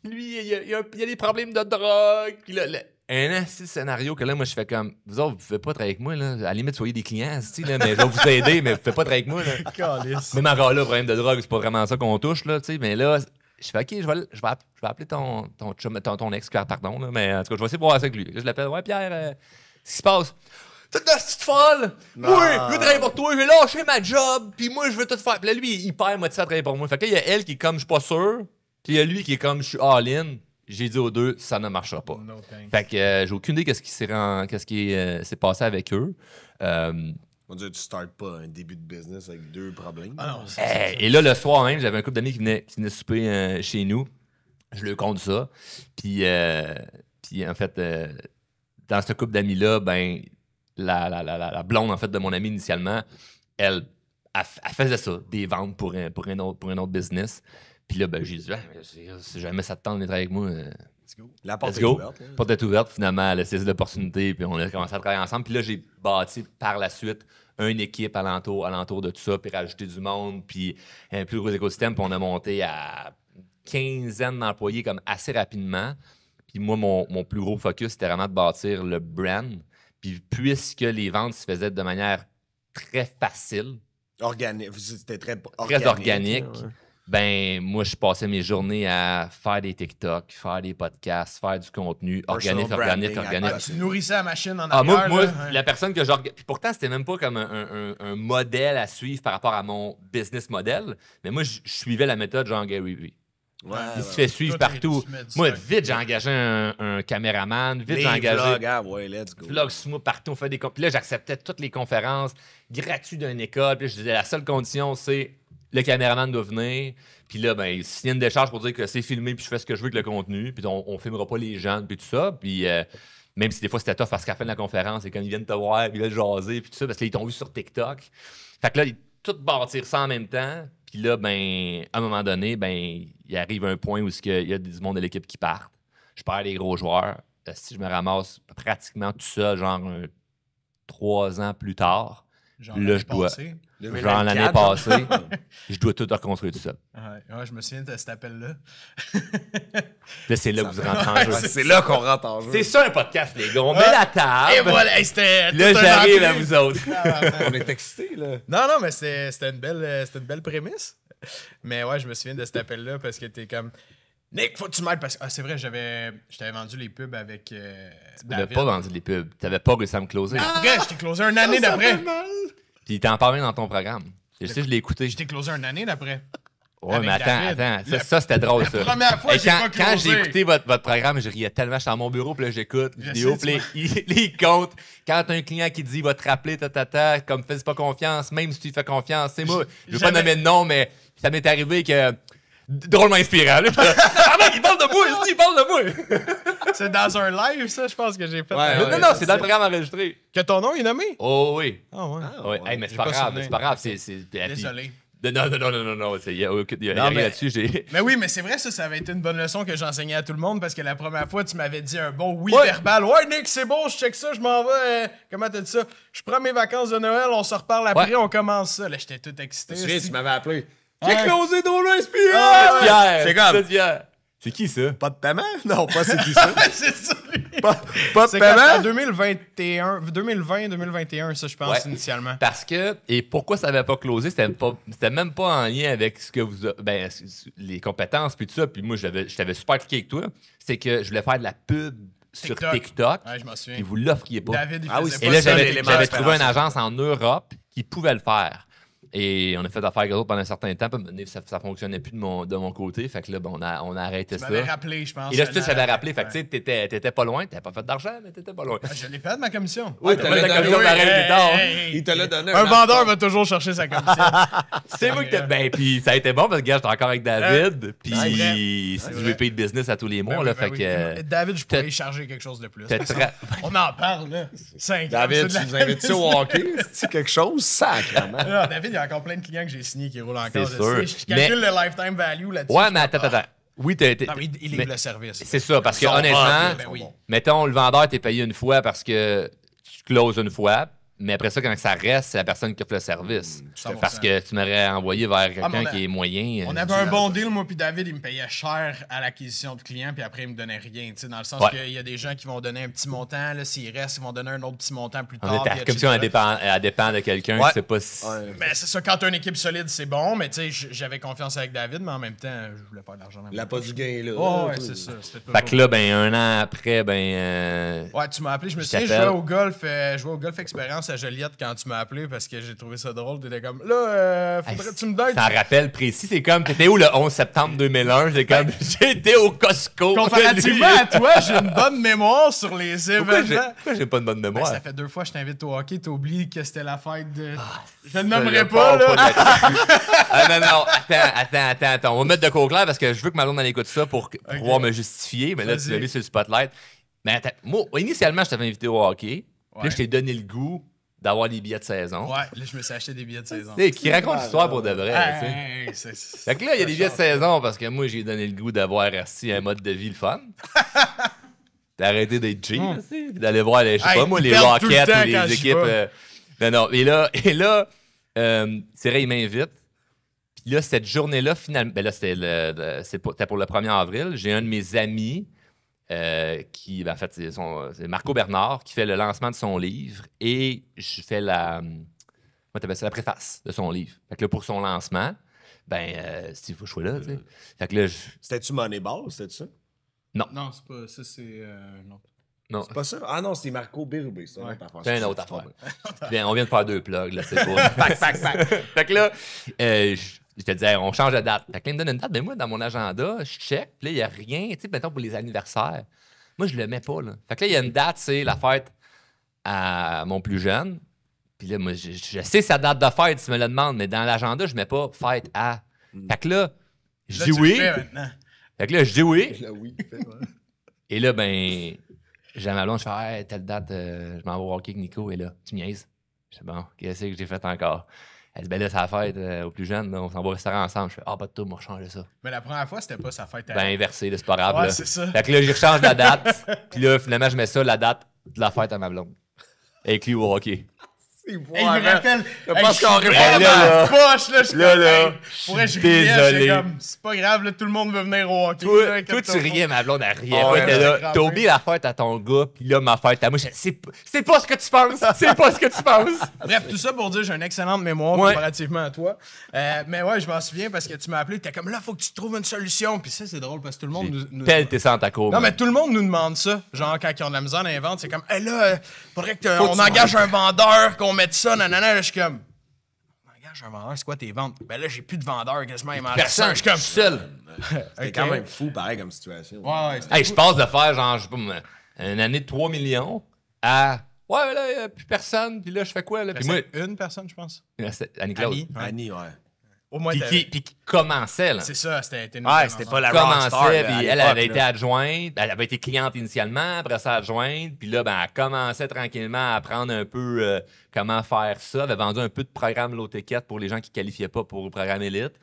lui, il y a des problèmes de drogue. Puis là, un assez scénario que là, moi, je fais comme, vous autres, vous pouvez pas travailler avec moi, là. À la limite, soyez des clients, tu sais, là, mais je vais vous aider, mais vous pouvez pas travailler avec moi, là. Calice. Même encore là, problème de drogue, c'est pas vraiment ça qu'on touche, là, tu sais, mais là, je fais, OK, je vais appeler ton ex, pardon, là, mais en tout cas, je vais essayer de voir ça avec lui. Là, je l'appelle, ouais, Pierre, qu'est-ce qui se passe? T'es une petite folle! Non. Oui, je veux travailler pour toi, je vais lâcher ma job, puis moi, je veux tout faire. Puis là, lui, il perd moitié à travailler pour moi. Fait que là, il y a elle qui est comme, je suis pas sûr, puis il y a lui qui est comme, je suis all-in. J'ai dit aux deux, ça ne marchera pas. No thanks. Fait que j'ai aucune idée qu'est-ce qui s'est passé avec eux. On dirait que tu startes pas un début de business avec 2 problèmes. Ah non, Et là, le soir même, j'avais un couple d'amis qui venait souper chez nous. Je leur compte ça. Puis en fait, dans ce couple d'amis-là, ben, la blonde, en fait, de mon ami initialement, elle faisait ça, des ventes pour un autre business. Puis là, ben, j'ai dit, si jamais ça te tente de travailler avec moi, Let's go. La porte let's est go. ouverte. Là. Porte est ouverte, finalement, elle a saisi l'opportunité, puis on a commencé à travailler ensemble. Puis là, j'ai bâti par la suite une équipe alentour de tout ça, puis rajouté du monde, puis un plus gros écosystème, puis on a monté à une quinzaine d'employés comme assez rapidement. Puis moi, mon plus gros focus, c'était vraiment de bâtir le brand. Puis puisque les ventes se faisaient de manière très facile, Organique. C'était très très organique, là, ouais. ben moi, je passais mes journées à faire des TikTok, faire des podcasts, faire du contenu Personal organique. branding, Ah, tu nourrissais la machine en Ah, arrière. moi là, ouais. la personne que j'organise. Puis pourtant, c'était même pas comme un modèle à suivre par rapport à mon business model. Mais moi, je suivais la méthode Jean Gary Vee. Ouais, Il ouais. se fait suivre Toi, partout. tu mets du Moi, stock. vite, j'ai engagé un caméraman. Vite, Les j'ai engagé vlogs, ah, ouais, let's go. vlogs sur moi partout. On fait des Puis là, j'acceptais toutes les conférences gratuites d'une école. Puis là, je disais, la seule condition, c'est le caméraman doit venir. Puis là, ben, il signe une décharge pour dire que c'est filmé, puis je fais ce que je veux avec le contenu. Puis on filmera pas les gens, puis tout ça. Puis même si des fois c'était tough parce qu'à la fin de la conférence, et quand ils viennent te voir, puis là, jaser, puis tout ça, parce qu'ils t'ont vu sur TikTok. Fait que là, tout bâtir ça en même temps. Puis là, ben, à un moment donné, ben, il arrive un point où il y a du monde de l'équipe qui partent. Je perds les gros joueurs. Si je me ramasse pratiquement tout seul, genre 3 ans plus tard, Genre là, l'année je dois- passée. genre l'année passée, je dois tout reconstruire tout ça. Ouais, je me souviens de cet appel-là. Là, c'est là que vous rentrez en Ouais, jeu. c'est là qu'on rentre en jeu. C'est ça un podcast, les gars. On met la table. Et voilà, hey, c'était. Là, tout un j'arrive entrée. à vous autres. On est excités, là. Non, mais c'était une belle prémisse. Mais ouais, je me souviens de cet appel-là parce que t'es comme. Nick, faut que tu m'aides parce que. Ah, c'est vrai, je t'avais vendu les pubs avec. Tu David. n'avais pas vendu les pubs. Tu n'avais pas réussi à me closer. Après, je t'ai closé une année d'après. Puis t'en parlais dans ton programme. Je sais, je l'ai écouté. Je t'ai closé une année d'après. Ouais, avec mais David. attends. Ça, c'était drôle, ça. première fois, Et j'ai pas quand closé. j'ai écouté votre programme, je riais tellement. J'étais dans mon bureau, puis là, j'écoute Je vidéo, sais, puis là, il compte. Quand t'as un client qui dit, il va te rappeler, comme fais pas confiance, même si tu lui fais confiance. C'est moi, je veux pas jamais- nommer de nom, mais ça m'est arrivé que. Drôlement inspirant, là. Ah, mec, il parle de moi, il parle de moi. C'est dans un live, ça, je pense que j'ai fait. Ouais, Non, non, c'est dans le programme enregistré. Que ton nom est nommé? Oh, oui. Ah, ouais. Ouais. Hey, mais c'est J'ai pas pas grave, souvenir. c'est pas grave. Désolé. Non. Il y a Non, rien mais- là-dessus. Mais oui, mais c'est vrai, ça avait été une bonne leçon que j'enseignais à tout le monde parce que la première fois, tu m'avais dit un bon oui Ouais. verbal. Ouais, Nick, c'est bon, je check ça, je m'en vais. Comment t'as dit ça? Je prends mes vacances de Noël, on se reparle après, Ouais. on commence ça. Là, j'étais tout excité. Tu sais, esti. tu m'avais appelé. Ouais. J'ai closé drôlement inspirant! Ah, Pierre, C'est comme- Pierre. C'est qui ça? Pas de paiement? Non, pas c'est qui ça. c'est ça, lui. Pas de C'est quand en paiement? 2020-2021, ça, je pense, Ouais. initialement. Parce que, et pourquoi ça n'avait pas closé, c'était même pas en lien avec ce que les compétences, puis tout ça. Puis moi, je t'avais super cliqué avec toi. C'est que je voulais faire de la pub sur TikTok. Ouais, je m'en souviens. Puis vous l'offriez pas. David, il Ah oui, faisait Et pas là, ça, j'avais l'élément j'avais trouvé une d'espérance. agence en Europe qui pouvait le faire. Et on a fait affaire avec eux autres pendant un certain temps. Puis à un moment donné, ça fonctionnait plus de mon côté. Fait que là, ben, on a arrêté Tu ça. m'avais rappelé, je pense. Et là, je t'avais rappelé. Fait que Ouais. tu sais, t'étais pas loin. T'avais pas fait d'argent, mais t'étais pas loin. Ah, je l'ai fait, ma commission. Oui, T'as t'as pas le de donné. commission pareil plus tard. Il te l'a donné. Un vendeur va toujours chercher sa commission. C'est moi que ben puis ça a été bon parce que gars, j'étais encore avec David, puis c'est vrai. c'est du vrai. repeat business à tous les mois Ben là, oui, ben fait oui. que David, je pourrais t'as- y charger quelque chose de plus. t'as tra- On en parle, là. 5 David, tu nous invites au hockey? C'est quelque chose? Sacrément. Non, David, il y a encore plein de clients que j'ai signés qui roulent encore. C'est je sûr. sais. Je calcule le lifetime value là-dessus. Ouais, je mais fais, attends. Oui, Non, mais il mais livre le service. c'est ça parce que Ils sont honnêtement, hot, ben oui. mettons le vendeur t'es payé une fois parce que tu closes une fois. Mais après ça, quand ça reste, c'est la personne qui offre le service. 100%. Parce que tu m'aurais envoyé vers quelqu'un mais on a- qui est moyen. On avait un bon deal, moi puis David, il me payait cher à l'acquisition de clients, puis après, il me donnait rien, tu sais, dans le sens Ouais. qu'il y a des gens qui vont donner un petit montant, là, s'il reste, ils vont donner un autre petit montant plus En tard. fait, puis ta commission, etc. elle dépend de quelqu'un. Ouais. C'est pas si... Ben, c'est ça, quand t'as une équipe solide, c'est bon, mais tu sais, j'avais confiance avec David, mais en même temps, je voulais faire de l'argent. Il a pas du gain, là. Oh, ouais, c'est ça. C'était Fait que là, ben, un an après, Ouais, tu m'as appelé. Je me Je souviens, je t'appelle. jouais au golf expérience à Joliette quand tu m'as appelé parce que j'ai trouvé ça drôle. T'étais comme, là, faudrait que tu me donnes. Ça rappelle précis, c'est comme, t'étais où le 11 septembre 2001? J'ai comme, j'étais au Costco. Comparativement à toi, j'ai une bonne mémoire sur les événements. Pourquoi j'ai pas de bonne Ben, mémoire? ça fait 2 fois que je t'invite au hockey, t'oublies que c'était la fête de. Je ne Je nommerai le pas, parle là. là-dessus. Ah, non, attends. On va mettre de quoi au clair parce que je veux que ma blonde elle écoute ça pour pouvoir me justifier. Mais là, tu Vas-y. l'as mis sur le spotlight. Mais attends, moi, initialement, je t'avais invité au hockey. Puis Ouais. là, je t'ai donné le goût d'avoir des billets de saison. Ouais, là, je me suis acheté des billets de saison. Tu sais, qui raconte l'histoire pour de vrai. tu sais. Hey, Fait que là, il y a des billets de saison parce que moi, j'ai donné le goût d'avoir assis un mode de vie le fun. D'arrêter d'être cheap, aussi, puis d'aller voir, les, je sais Hey, pas moi, ils les perdent tout le Rockets temps ou quand les j'y équipes. vais. Non. Et là, c'est vrai, il m'invite. Puis là, cette journée-là, finalement, ben là, c'était pour le 1er avril. J'ai un de mes amis qui, ben, en fait, c'est Marco Bernard qui fait le lancement de son livre et je fais la préface de son livre. Fait que là, pour son lancement, ben, Steve, faut que je sois là, tu sais. Fait que là, C'était-tu Moneyball, c'était ça? Non, c'est pas. Ça, c'est. Non. non, C'est pas ça? Ah non, c'est Marco Bérubé, c'est Ouais. c'est une autre affaire. Bien, on vient de faire 2 plugs, là, c'est pas. Fait que là, je te disais, on change de date. Fait que là, il me donne une date, mais moi, dans mon agenda, je check, puis là, il n'y a rien, tu sais, mettons pour les anniversaires. Moi, je le mets pas, là. Fait que là, il y a une date, c'est la fête à mon plus jeune. Puis là, moi, je sais sa date de fête, si tu me le demandes, mais dans l'agenda, je mets pas fête à. Fait que là, je Là, dis tu oui. le fais maintenant. Fait que là, je dis oui. Là, oui. Et là, ben, j'ai ma blonde, je fais, hey, telle date, je m'en vais au hockey avec Nico. Et là, tu niaises. Je fais, bon, qu'est-ce que j'ai fait encore? Elle dit, ben là, c'est la fête au plus jeune, là, on s'en va au restaurant ensemble. Je fais, ah, pas de tout, on va changer ça. Mais la première fois, c'était pas sa fête à Ben, inversé, là, c'est pas grave. Ouais, là. c'est ça. Fait que là, je rechange la date. Puis là, finalement, je mets ça, la date de la fête à ma blonde. Avec lui au hockey. C'est Hey, il me rappelle. Je pense qu'on je suis répond vraiment là. poche, là. Je suis Là, comme, là, hey, pour vrai, je riais, désolé. j'étais comme, c'est pas grave, là, tout le monde veut venir au hockey. Toi, là, toi, tu inquiète-toi riais, ma blonde, elle riait. Ah pas, ouais, elle était ouais, là, ouais. t'as oublié la fête à ton gars, puis là, ma fête à moi. C'est pas ce que tu penses. C'est pas ce que tu penses. pas. Bref, tout ça pour dire, j'ai une excellente mémoire Ouais. comparativement à toi. Mais ouais, je m'en souviens parce que tu m'as appelé, t'es comme, là, faut que tu trouves une solution. Puis ça, c'est drôle parce que tout le monde nous. Pelle tes sans ta cour. Non, mais tout le monde nous demande ça. Genre, quand ils ont de la misère dans les ventes, c'est comme, hey, là, faudrait Faut qu'on que tu engage un vendeur, qu'on mette ça, nanana. Là, je suis comme, on engage un vendeur, c'est quoi tes ventes? Ben là, j'ai plus de vendeur, quasiment, il m'en reste un. Je suis comme, seul. C'était quand même fou, pareil, comme situation. ouais, c'était Hey, je passe de faire, genre, je sais pas, moi, une année de 3 millions à. Ouais, là, il n'y a plus personne. Puis là, je fais quoi, là? Puis moi, une personne, je pense. Annie-Claude. Annie. Annie, ouais. Au moins, Puis qui commençait, là. c'est ça, c'était une Ouais, c'était pas la rockstar. Commençait, là, à puis elle l'époque, avait été là. adjointe. Elle avait été cliente initialement, après ça adjointe. Puis là, ben, elle commençait tranquillement à apprendre un peu comment faire ça. Elle avait vendu un peu de programme low-ticket pour les gens qui ne qualifiaient pas pour le programme élite.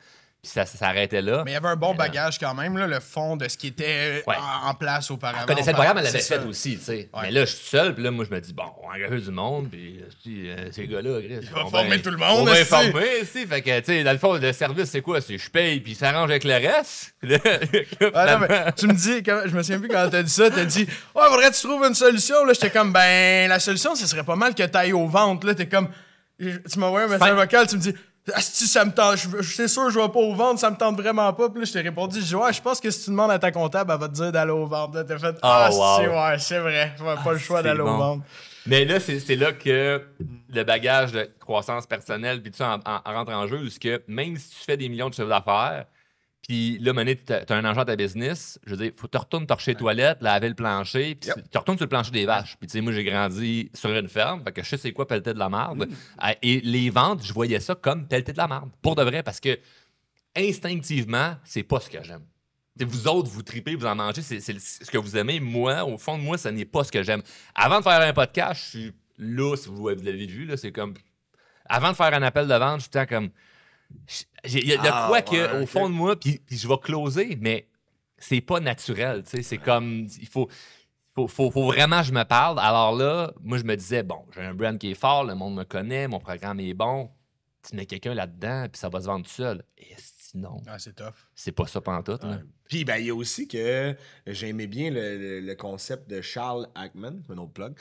Puis ça s'arrêtait là. Mais il y avait un bon bagage quand même, là, le fond de ce qui était en place auparavant. Elle connaissait le programme, elle l'avait C'est fait ça. aussi, tu sais. Ouais. Mais là, je suis seul, puis là, moi, je me dis, bon, on va engager du monde, puis ces gars-là, Chris, va former tout le monde, On va esti. former, aussi. Fait que, tu sais, dans le fond, le service, c'est quoi? C'est je paye, puis ça arrange avec le reste. Puis là, Ah, non, mais tu me dis, je me souviens plus quand t'as dit ça, t'as dit, ouais, faudrait que tu trouves une solution. Là, j'étais comme, ben, la solution, ce serait pas mal que t'ailles au ventre. Là, t'es comme, tu m'as envoyé un message vocal, tu me dis, si ça me tente, c'est sûr, je vais pas au ventre, ça me tente vraiment pas. Puis là, je t'ai répondu, je dis, ouais, je pense que si tu demandes à ta comptable, elle va te dire d'aller au ventre. Là, t'as fait, wow. c'est vrai, pas le choix c'est d'aller au bon. ventre. Mais là, c'est là que le bagage de croissance personnelle, puis tout ça rentre en jeu, parce que même si tu fais des millions de chiffres d'affaires, puis là, tu as un argent à ta business, je veux dire, faut que tu retournes torcher les toilettes, laver le plancher, puis tu retournes sur le plancher des vaches. Puis tu sais, moi, j'ai grandi sur une ferme, fait que je sais c'est quoi pelleter de la marde. Et les ventes, je voyais ça comme pelleter de la marde. Pour de vrai, parce que instinctivement, c'est pas ce que j'aime. T'sais, vous autres, vous tripez, vous en mangez, c'est ce que vous aimez. Moi, au fond de moi, ça n'est pas ce que j'aime. Avant de faire un podcast, je suis là, si vous l'avez vu, là, c'est comme... Avant de faire un appel de vente, je suis tout le temps comme... Il y a quoi que, au fond de moi, puis je vais closer, mais c'est pas naturel, tu sais. C'est comme... Il faut vraiment que je me parle. Alors là, moi, je me disais, bon, j'ai un brand qui est fort, le monde me connaît, mon programme est bon. Tu mets quelqu'un là-dedans, puis ça va se vendre tout seul. Et sinon, C'est tough. c'est pas ça pantoute, là. Puis, ben, il y a aussi que j'aimais bien le concept de Charles Ackman, un autre plug,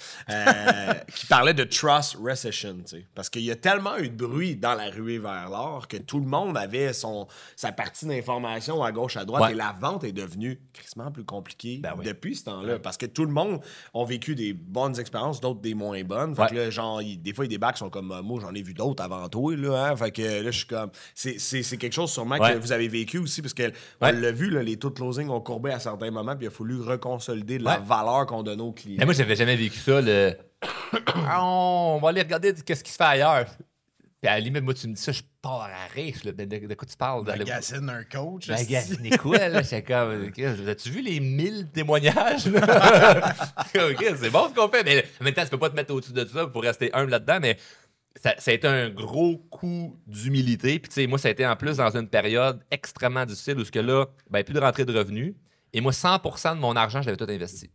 qui parlait de trust recession, tu sais. Parce qu'il y a tellement eu de bruit dans la ruée vers l'or que tout le monde avait sa partie d'information à gauche, à droite, Ouais. et la vente est devenue crissement plus compliquée oui. depuis ce temps-là. Parce que tout le monde a vécu des bonnes expériences, d'autres des moins bonnes. Fait que là, genre, des fois, il y a des bacs qui sont comme, moi, j'en ai vu d'autres avant toi, là, hein. Fait que là, je suis comme, c'est quelque chose sûrement que vous avez vécu aussi, parce que on l'a vu, là, les taux de closing ont courbé à certains moments, puis il a fallu reconsolider la valeur qu'on donne aux clients. Mais moi, j'avais jamais vécu ça, le... on va aller regarder qu'est-ce qui se fait ailleurs. Puis à la limite, moi, tu me dis ça, je pars à riche, là. De quoi tu parles? Magazine un coach. Magasiner quoi, là? J'étais comme, as-tu vu les 1000 témoignages? là? OK, c'est bon ce qu'on fait. Mais en même temps, tu peux pas te mettre au-dessus de ça pour rester humble là-dedans, mais ça a été un gros coup d'humilité. Puis, tu sais, moi, ça a été en plus dans une période extrêmement difficile où, là, ben, plus de rentrée de revenus. Et moi, 100% de mon argent, je l'avais tout investi.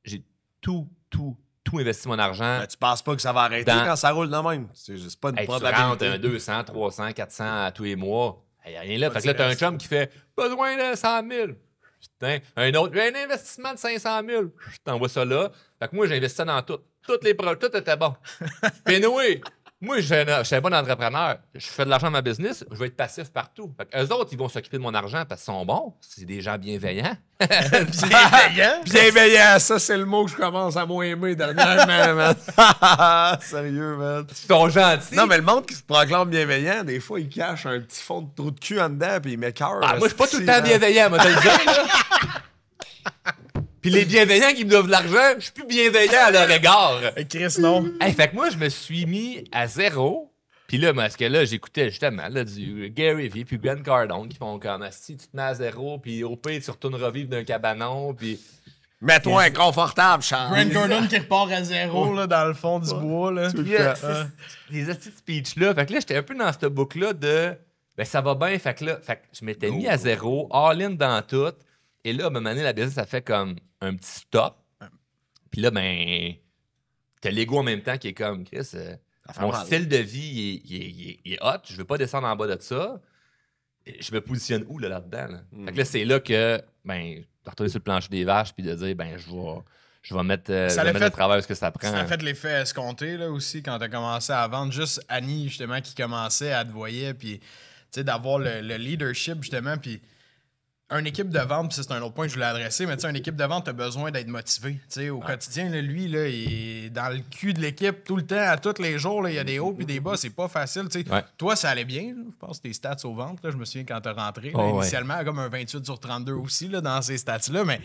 J'ai tout investi mon argent. Ben, tu penses pas que ça va arrêter quand ça roule de même? C'est pas une Hey, tu rentres probabilité. un 200, 300, 400 à tous les mois. Il n'y a rien là. Fait que là, t'as un chum qui fait besoin de 100 000. Putain. Un autre, j'ai un investissement de 500 000. Je t'envoie ça là. Fait que moi, j'ai investi ça dans tout. Toutes les projets, tout était bon. Puis anyway, moi, je suis un bon entrepreneur. Je fais de l'argent dans ma business. Je vais être passif partout. Fait que eux autres, ils vont s'occuper de mon argent parce qu'ils sont bons. C'est des gens bienveillants. Bienveillant. Bienveillant, ça, c'est le mot que je commence à moins aimer dernièrement, man. Sérieux, man. Ils sont gentils. Non, mais le monde qui se proclame bienveillant, des fois, il cache un petit fond de trou de cul en dedans, puis il met cœur. Ah, moi, je suis pas tout le temps bienveillant, moi, te le dire, là. Puis les bienveillants qui me doivent de l'argent, je suis plus bienveillant à leur égard. Chris, non. Hey, fait que moi, je me suis mis à zéro. Puis là, parce que là, j'écoutais justement là, du Gary Vee puis Grant Cardone qui font comme si tu te mets à zéro, puis au pire, tu retournes revivre d'un cabanon, puis... Mets-toi inconfortable, Charles. Grant Gordon qui repart à zéro là, dans le fond du bois. Là. Les hosties de speech-là. Fait que là, j'étais un peu dans cette boucle-là de... Ben, ça va bien. Fait que je m'étais mis à zéro, all-in dans tout. Et là, à un moment donné, la business, ça fait comme un petit stop. Puis là, ben... T'as l'ego en même temps qui est comme, Chris... mon style de vie, il est hot. Je veux pas descendre en bas de ça. Je me positionne où là-dedans? Là? Fait que là, c'est là que, ben, de retourner sur le plancher des vaches puis de dire, ben, je vais mettre le travail ce que ça prend. Ça a fait l'effet escompté là, aussi quand tu as commencé à vendre. Juste Annie, justement, qui commençait à te voyer, puis d'avoir le leadership, justement, puis une équipe de vente, puis c'est un autre point que je voulais adresser, mais une équipe de vente a besoin d'être motivée. Au quotidien, là, lui, là, il est dans le cul de l'équipe tout le temps, à tous les jours. Là, il y a des hauts puis des bas, c'est pas facile. Toi, ça allait bien. Là. Je pense tes stats aux ventes, là, je me souviens quand tu as rentré. Là, initialement, comme un 28/32 aussi là, dans ces stats-là, mais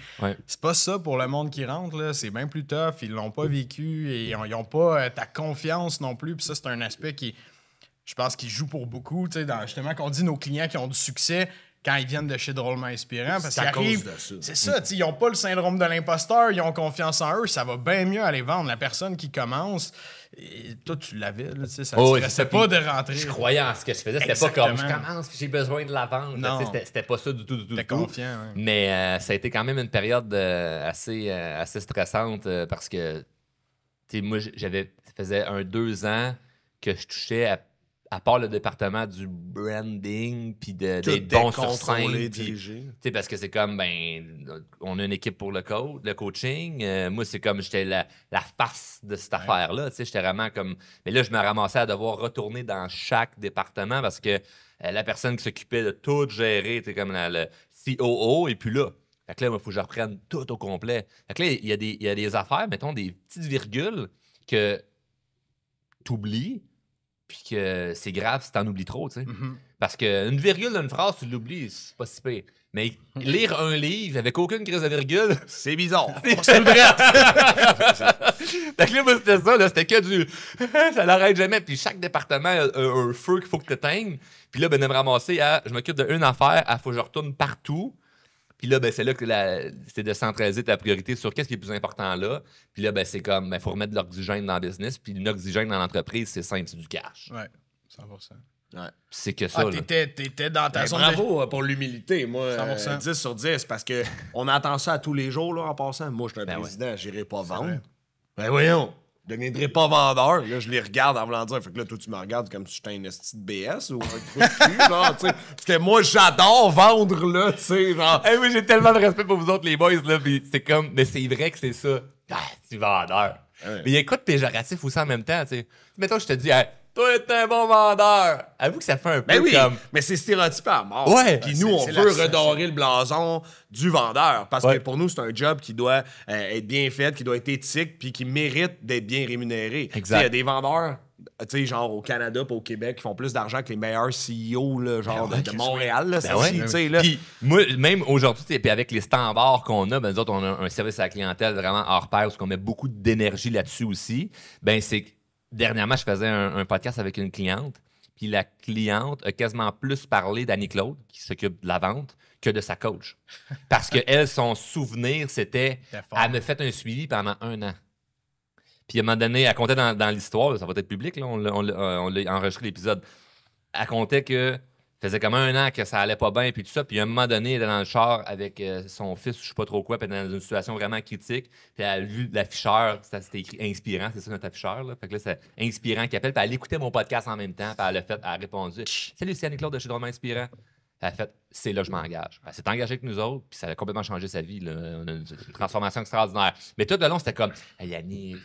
c'est pas ça pour le monde qui rentre. Là. C'est bien plus tough. Ils l'ont pas vécu et ils n'ont pas ta confiance non plus. Puis ça, c'est un aspect qui, je pense, qui joue pour beaucoup. Justement, qu'on dit nos clients qui ont du succès, quand ils viennent de chez Drôlement Inspirant. Parce C'est qu'ils à cause arrivent. de ça. C'est ça, ils n'ont pas le syndrome de l'imposteur, ils ont confiance en eux, ça va bien mieux aller vendre. La personne qui commence, et toi, tu l'avais, là, ça te stressait pas de rentrer. Je croyais en ce que je faisais. C'était pas comme je commence puis j'ai besoin de la vente. C'était pas ça du tout. T'es confiant. Ouais. Mais ça a été quand même une période assez stressante parce que moi, ça faisait 2 ans que je touchais à part le département du branding puis des bons sur scène. Parce que c'est comme, on a une équipe pour le coaching. Moi, c'est comme, j'étais la face de cette affaire-là. J'étais vraiment comme... Mais là, je me ramassais à devoir retourner dans chaque département parce que la personne qui s'occupait de tout gérer, comme le COO, et puis là. Fait que là, il faut que je reprenne tout au complet. Fait que là, il y a des affaires, mettons, des petites virgules que tu oublies, puis que c'est grave si t'en oublies trop, tu sais. Parce qu'une virgule d'une phrase, tu l'oublies, c'est pas si pire. Mais lire un livre avec aucune crise de virgule... C'est bizarre. C'est le vrai. Fait que là, moi, c'était ça, là, c'était que du... ça l'arrête jamais. Puis chaque département a un feu qu'il faut que tu éteignes. Puis là, de me ramasser à... Je m'occupe d'une affaire, il faut que je retourne partout. Puis là, c'est là que c'est de centraliser ta priorité sur qu'est-ce qui est le plus important là. Puis là, c'est comme, il faut remettre de l'oxygène dans le business. Puis l'oxygène dans l'entreprise, c'est simple, c'est du cash. Ouais, 100%. Ouais. C'est que ça. T'étais dans ta zone. Bravo pour l'humilité. Moi, 100%. 10 sur 10, parce qu'on entend ça à tous les jours, là, en passant. Moi, je suis un président, j'irai pas vendre. Ben voyons, je deviendrai pas vendeur. Là, je les regarde en voulant dire, fait que là, toi, tu me regardes comme si j'étais un esti de BS ou un truc de cul, là, tu sais. Parce que moi, j'adore vendre, là, tu sais, genre. Hey, oui, j'ai tellement de respect pour vous autres, les boys, là, pis c'est comme, mais c'est vrai que c'est ça. Ah, c'est vendeur. Ouais. Mais il y a quoi de péjoratif aussi en même temps, tu sais. Mettons, je te dis, hey, toi, t'es un bon vendeur. Avoue que ça fait un peu comme... mais c'est stéréotypé à mort. Ouais. Puis nous, on veut redorer le blason du vendeur. Parce que pour nous, c'est un job qui doit être bien fait, qui doit être éthique, puis qui mérite d'être bien rémunéré. Exact. Il y a des vendeurs, tu sais, genre au Canada et au Québec, qui font plus d'argent que les meilleurs CEO, là, genre de Montréal. Là, Puis moi, même aujourd'hui, puis avec les standards qu'on a, nous autres, on a un service à la clientèle vraiment hors pair, parce qu'on met beaucoup d'énergie là-dessus aussi. C'est... Dernièrement, je faisais un podcast avec une cliente, puis la cliente a quasiment plus parlé d'Annie-Claude, qui s'occupe de la vente, que de sa coach. Parce que elle, son souvenir, c'était... Elle m'a fait un suivi pendant 1 an. Puis à un moment donné, elle comptait dans l'histoire, ça va être public, là, on l'a enregistré l'épisode. Elle comptait que ça faisait comme 1 an que ça allait pas bien, puis tout ça. Puis à un moment donné, elle était dans le char avec son fils, je sais pas trop quoi, puis elle était dans une situation vraiment critique. Puis elle a vu l'afficheur, c'était écrit inspirant, c'est ça notre afficheur. Là. Fait que là, c'est inspirant qui appelle. Puis elle écoutait mon podcast en même temps, puis elle a répondu Salut, c'est Annie-Claude de chez Drôlement Inspirant. Elle a fait c'est là, je m'engage. Elle s'est engagée avec nous autres, puis ça a complètement changé sa vie. Là. On a une transformation extraordinaire. Mais tout le long, c'était comme hey, Annie,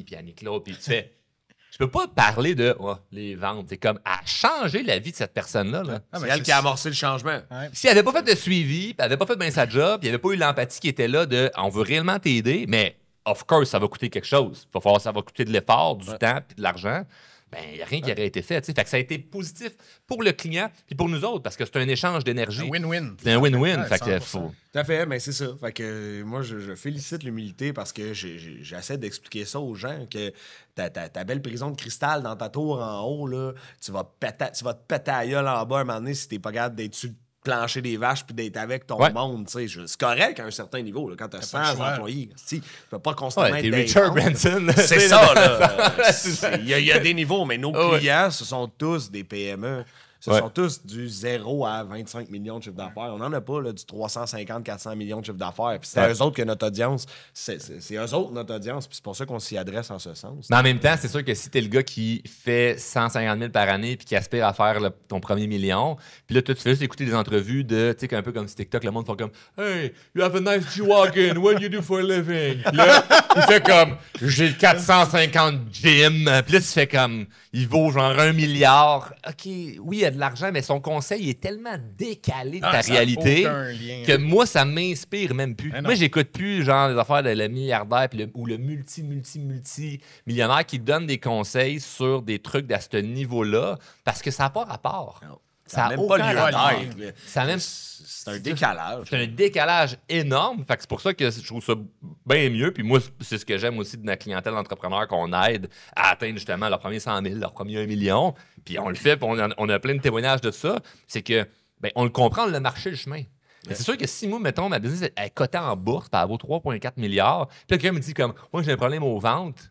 puis Annie-Claude, puis tu fais. Je peux pas parler de les ventes. C'est comme à changer la vie de cette personne-là. Là. C'est elle qui a amorcé le changement. Ouais. Si elle avait pas fait de suivi, puis elle avait pas fait bien sa job, puis il n'y avait pas eu l'empathie qui était là de on veut réellement t'aider, mais of course, ça va coûter quelque chose. Ça va coûter de l'effort, du temps, puis de l'argent. Il n'y a rien qui aurait été fait. T'sais. Fait que ça a été positif pour le client puis pour nous autres parce que c'est un échange d'énergie. Un win-win. C'est un win-win. Ouais, fait que faut... Tout à fait, mais c'est ça. Fait que moi, je félicite l'humilité parce que j'essaie d'expliquer ça aux gens que ta belle prison de cristal dans ta tour en haut, là, tu vas te péter à gueule en bas un moment donné si t'es pas capable d'être sur le plancher des vaches puis d'être avec ton monde. C'est correct à un certain niveau. Là, quand t'as 100 employés, tu peux pas constamment être t'es Richard Branson. C'est ça, là. Il y a des niveaux, mais nos clients, ce sont tous des PME. Ce sont tous du 0 à 25 millions de chiffre d'affaires. On n'en a pas là, du 350-400 millions de chiffre d'affaires. Puis c'est eux autres que notre audience. C'est eux autres notre audience. Puis c'est pour ça qu'on s'y adresse en ce sens. Mais en même temps, c'est sûr que si t'es le gars qui fait 150 000 par année puis qui aspire à faire ton premier million, puis là, toi, tu fais juste écouter des entrevues de, tu sais, un peu comme sur TikTok, le monde fait comme « Hey, you have a nice G-Wagon. What do you do for a living? » Puis là, il fait comme « J'ai 450 gyms. » Puis là, tu fais comme « Il vaut genre 1 milliard. » OK, oui, il y a de l'argent, mais son conseil est tellement décalé de ta réalité que moi, ça m'inspire même plus. Moi, j'écoute plus genre les affaires de le milliardaire ou le multi-millionnaire qui donne des conseils sur des trucs à ce niveau-là parce que ça n'a pas rapport. Non. Ça n'a même pas pas lieu d'être. C'est un décalage. C'est un décalage énorme. Fait que c'est pour ça que je trouve ça bien mieux. Puis moi, c'est ce que j'aime aussi de la clientèle d'entrepreneurs qu'on aide à atteindre justement leur premier 100 000, leur premier 1 million. Puis on le fait, puis on a plein de témoignages de ça. C'est que ben, on le comprend, on l'a marché le chemin. C'est sûr que si moi, mettons, ma business est cotée en bourse, puis elle vaut 3,4 milliards, puis là, quelqu'un me dit comme, moi, j'ai un problème aux ventes.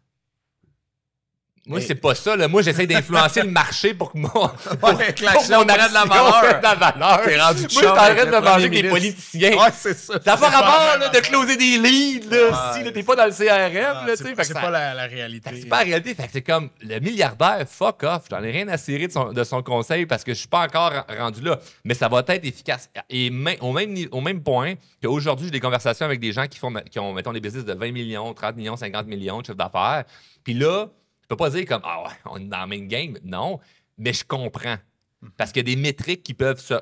Moi, c'est pas ça. Là. Moi, j'essaie d'influencer le marché pour que mon l'action prenne de la valeur. T'es rendu moi, je t'arrête de manger avec des politiciens. Ouais, c'est ça. Ça n'a pas rapport là, de closer des leads. Là, si t'es pas dans le CRM. C'est pas la réalité. C'est pas la réalité. Fait que c'est comme le milliardaire, fuck off. J'en ai rien à cirer de son conseil parce que je suis pas encore rendu là. Mais ça va être efficace. Et au même point qu'aujourd'hui, j'ai des conversations avec des gens qui ont, mettons, des business de 20 millions, 30 millions, 50 millions de chiffre d'affaires. Puis là, je peux pas dire comme ah ouais, on est dans le même game. Non, mais je comprends. Parce qu'il y a des métriques qui peuvent se